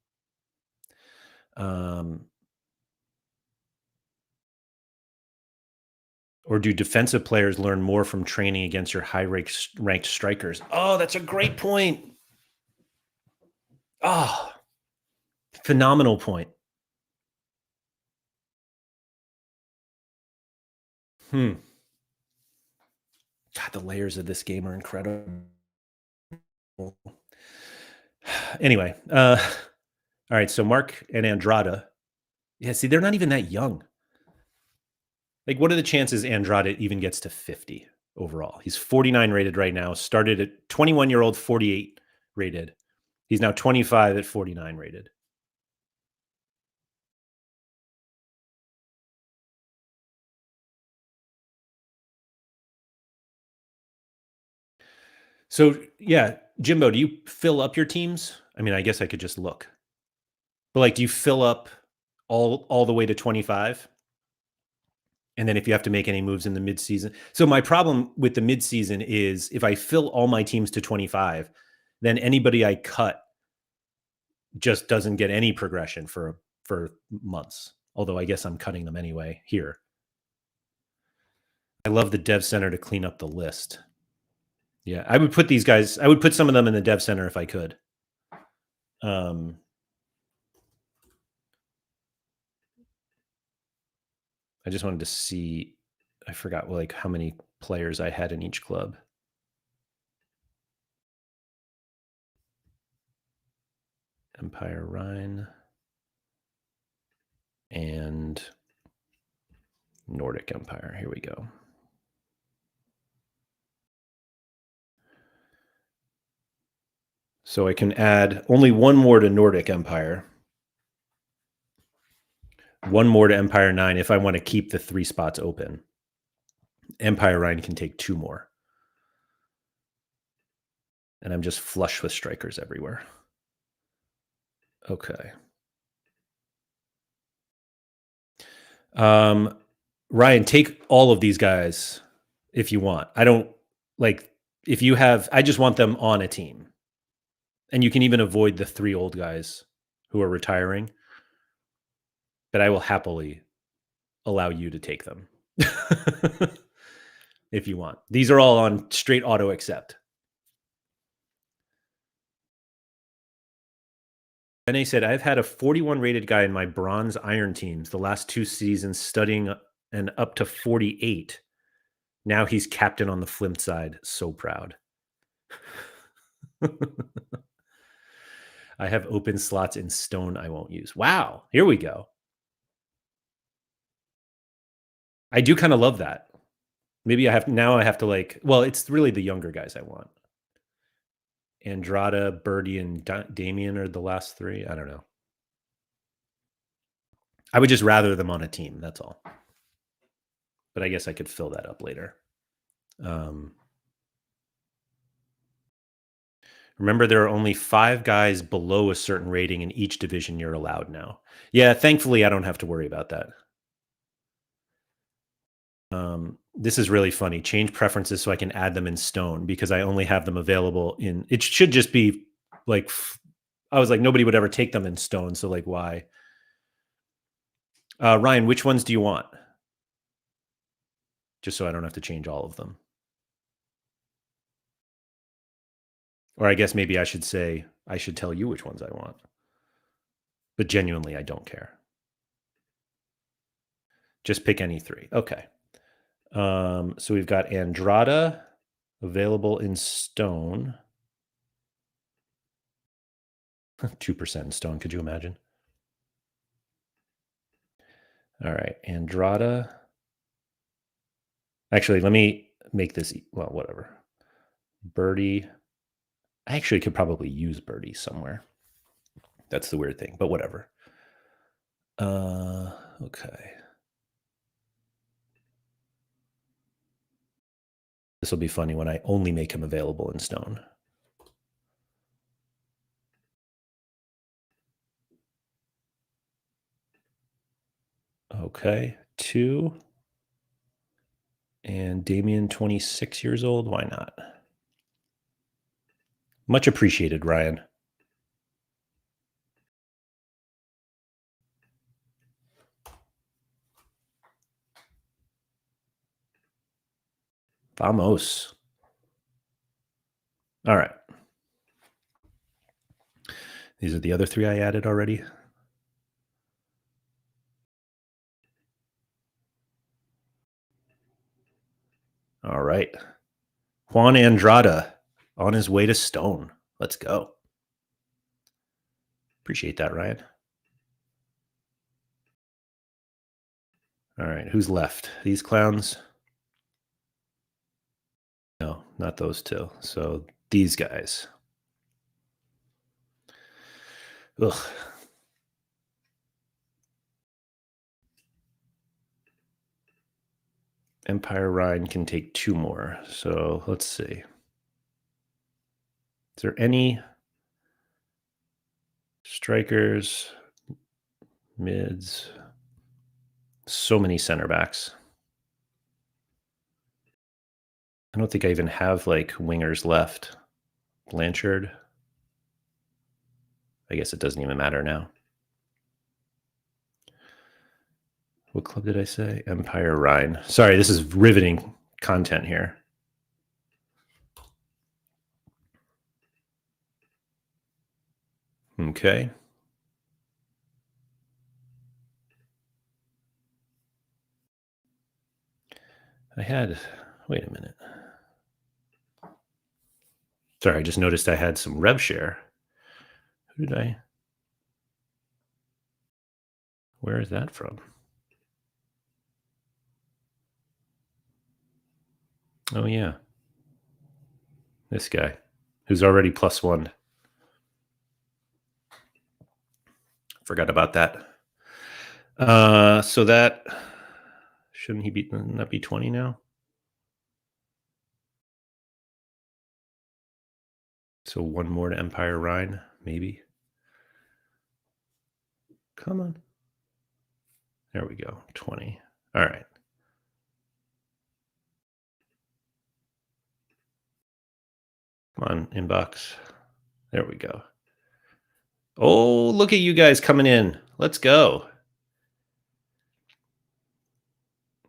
Or do defensive players learn more from training against your high ranked strikers? Oh, that's a great point. Oh, phenomenal point. God, the layers of this game are incredible. Anyway, all right. So Mark and Andrada. Yeah, see, they're not even that young. Like, what are the chances Andrade even gets to 50 overall? He's 49 rated right now, started at 21-year-old, 48 rated. He's now 25 at 49 rated. So, yeah, Jimbo, do you fill up your teams? I mean, I guess I could just look. But like, do you fill up all the way to 25? And then if you have to make any moves in the midseason. So my problem with the midseason is if I fill all my teams to 25, then anybody I cut just doesn't get any progression for months. Although I guess I'm cutting them anyway here. I love the dev center to clean up the list. Yeah, I would put these guys. I would put some of them in the dev center if I could. I just wanted to see. I forgot like how many players I had in each club. Empire Rhine and Nordic Empire. Here we go. So I can add only one more to Nordic Empire. One more to Empire 9 if I want to keep the 3 spots open. Empire Rhine can take 2 more. And I'm just flush with strikers everywhere. Okay. Ryan, take all of these guys if you want. I don't like if you have. I just want them on a team, and you can even avoid the 3 old guys who are retiring. But I will happily allow you to take them if you want. These are all on straight auto accept. Benay said, I've had a 41 rated guy in my bronze iron teams the last 2 seasons studying and up to 48. Now he's captain on the Flimt side. So proud. I have open slots in stone I won't use. Wow. Here we go. I do kind of love that. Maybe I have to like, well, it's really the younger guys I want. Andrada, Birdie, and Damien are the last 3. I don't know. I would just rather them on a team. That's all. But I guess I could fill that up later. Remember, there are only 5 guys below a certain rating in each division you're allowed now. Yeah, thankfully, I don't have to worry about that. This is really funny. Change preferences so I can add them in stone because I only have them available in. It should just be like, I was like, nobody would ever take them in stone. So, like, why? Ryan, which ones do you want? Just so I don't have to change all of them. Or I guess maybe I should say, I should tell you which ones I want. But genuinely, I don't care. Just pick any three. Okay. So we've got Andrada available in stone. 2% in stone. Could you imagine? All right. Andrada. Actually, let me make this, well, whatever. Birdie. I actually could probably use Birdie somewhere. That's the weird thing, but whatever. Okay. This will be funny when I only make him available in stone. Okay, 2. And Damien, 26 years old. Why not? Much appreciated, Ryan. Vamos. All right. These are the other 3 I added already. All right. Juan Andrada on his way to stone. Let's go. Appreciate that, Ryan. All right. Who's left? These clowns? No, not those 2. So these guys. Ugh. Empire Ryan can take 2 more. So let's see. Is there any strikers, mids? So many center backs. I don't think I even have like wingers left. Blanchard. I guess it doesn't even matter now. What club did I say? Empire Rhine. Sorry, this is riveting content here. Okay. Wait a minute. Sorry, I just noticed I had some rev share. Who did I? Where is that from? Oh, yeah. This guy who's already +1. Forgot about that. So that shouldn't he not be 20 now? So 1 more to Empire Rhine, maybe. Come on. There we go. 20. All right. Come on, inbox. There we go. Oh, look at you guys coming in. Let's go.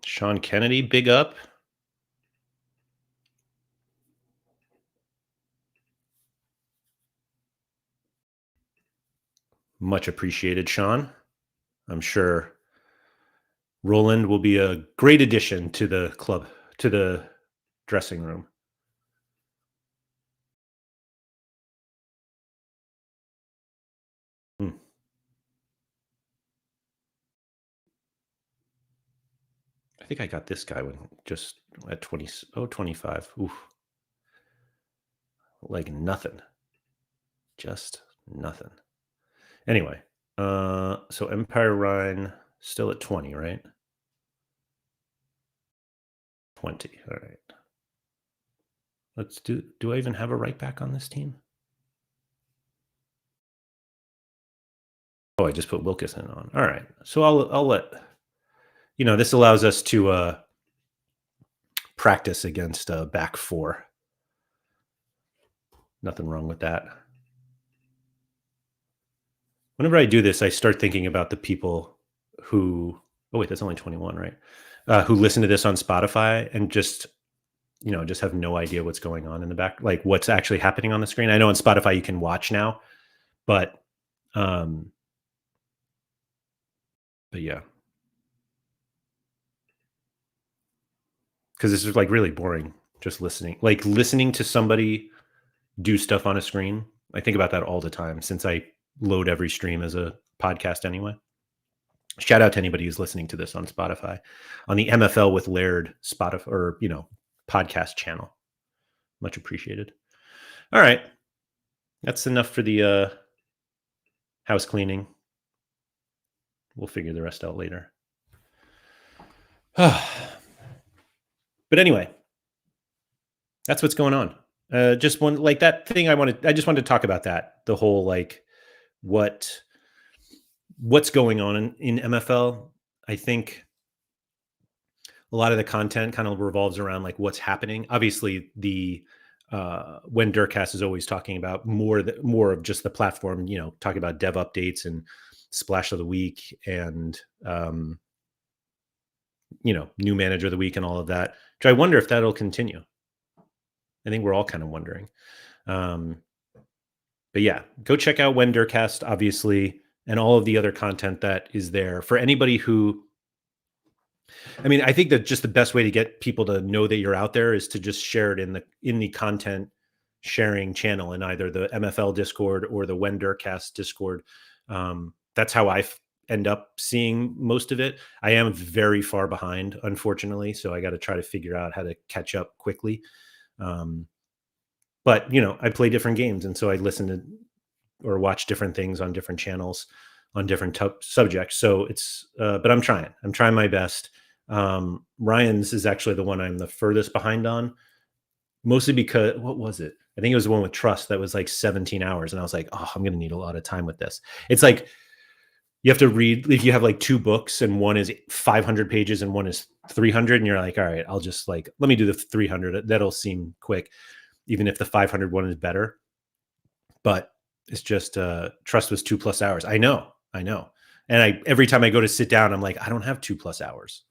Sean Kennedy, big up. Much appreciated, Sean. I'm sure Roland will be a great addition to the club, to the dressing room. I think I got this guy when just at 25. Oof. Like nothing. Just nothing. Anyway, so Empire Rhine still at 20, right? 20. All right. Let's do I even have a right back on this team? Oh, I just put Wilkinson on. All right. So I'll let this allows us to practice against back 4. Nothing wrong with that. Whenever I do this, I start thinking about the people who, oh wait, that's only 21, right? Who listen to this on Spotify and just just have no idea what's going on in the back, like what's actually happening on the screen. I know on Spotify you can watch now, but yeah, because this is like really boring just listening to somebody do stuff on a screen. I think about that all the time since I load every stream as a podcast anyway. Shout out to anybody who's listening to this on Spotify, on the MFL with Laird Spotify or podcast channel. Much appreciated. All right, that's enough for the house cleaning. We'll figure the rest out later. But anyway, that's what's going on. Just one like that thing I just wanted to talk about that. The whole like what's going on in MFL. I think a lot of the content kind of revolves around like what's happening. Obviously, the when Durcast is always talking about more of just the platform, talking about dev updates and splash of the week and new manager of the week and all of that. So I wonder if that'll continue. I think we're all kind of wondering. But yeah, go check out When Durcast, obviously, and all of the other content that is there for anybody who. I mean, I think that just the best way to get people to know that you're out there is to just share it in the content sharing channel in either the MFL Discord or the When Durcast Discord. That's how I end up seeing most of it. I am very far behind, unfortunately, so I got to try to figure out how to catch up quickly. But I play different games, and so I listen to or watch different things on different channels on different subjects. So it's, but I'm trying my best. Ryan's is actually the one I'm the furthest behind on, mostly because what was it? I think it was the one with Trust that was like 17 hours. And I was like, oh, I'm going to need a lot of time with this. It's like, you have to read, if you have like two books and one is 500 pages and one is 300, and you're like, all right, I'll just like, let me do the 300. That'll seem quick, even if the 500 one is better. But it's just, Trust was 2+ hours. I know. And every time I go to sit down, I'm like, I don't have 2+ hours,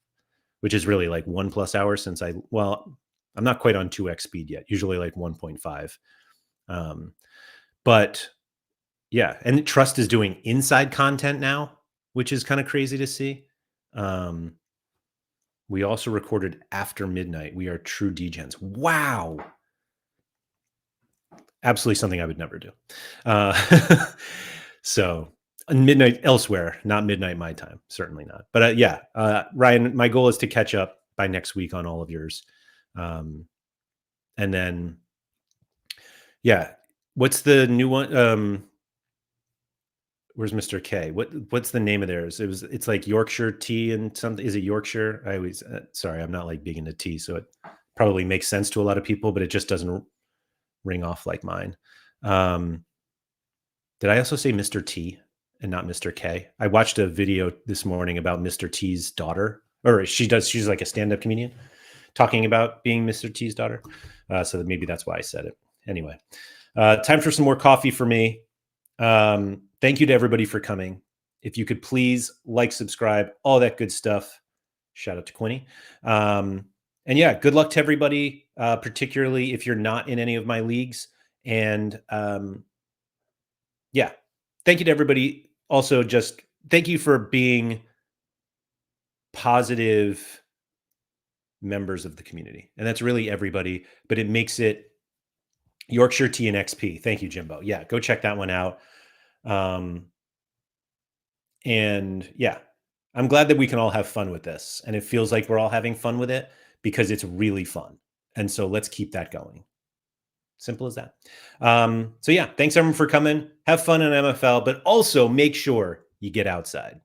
which is really like 1+ hour since I'm not quite on 2x speed yet, usually like 1.5. But yeah, and Trust is doing inside content now, which is kind of crazy to see. We also recorded after midnight. We are true degens. Wow. Absolutely something I would never do. So midnight elsewhere, not midnight my time. Certainly not. But Ryan, my goal is to catch up by next week on all of yours. And then, yeah, what's the new one? Where's Mr. K? What's the name of theirs? It's like Yorkshire tea and something. Is it Yorkshire? I always sorry, I'm not like big into tea, so it probably makes sense to a lot of people, but it just doesn't ring off like mine. Did I also say Mr. T and not Mr. K? I watched a video this morning about Mr. T's daughter, or she's like a stand-up comedian talking about being Mr. T's daughter. So that maybe that's why I said it. Anyway, time for some more coffee for me. Thank you to everybody for coming. If you could please like, subscribe, all that good stuff. Shout out to Quinny. And yeah, good luck to everybody, particularly if you're not in any of my leagues. And yeah, thank you to everybody. Also, just thank you for being positive members of the community. And that's really everybody, but it makes it Yorkshire Tea and XP. Thank you, Jimbo. Yeah, go check that one out. And yeah, I'm glad that we can all have fun with this. And it feels like we're all having fun with it because it's really fun. And so let's keep that going. Simple as that. So yeah, thanks everyone for coming. Have fun in MFL, but also make sure you get outside.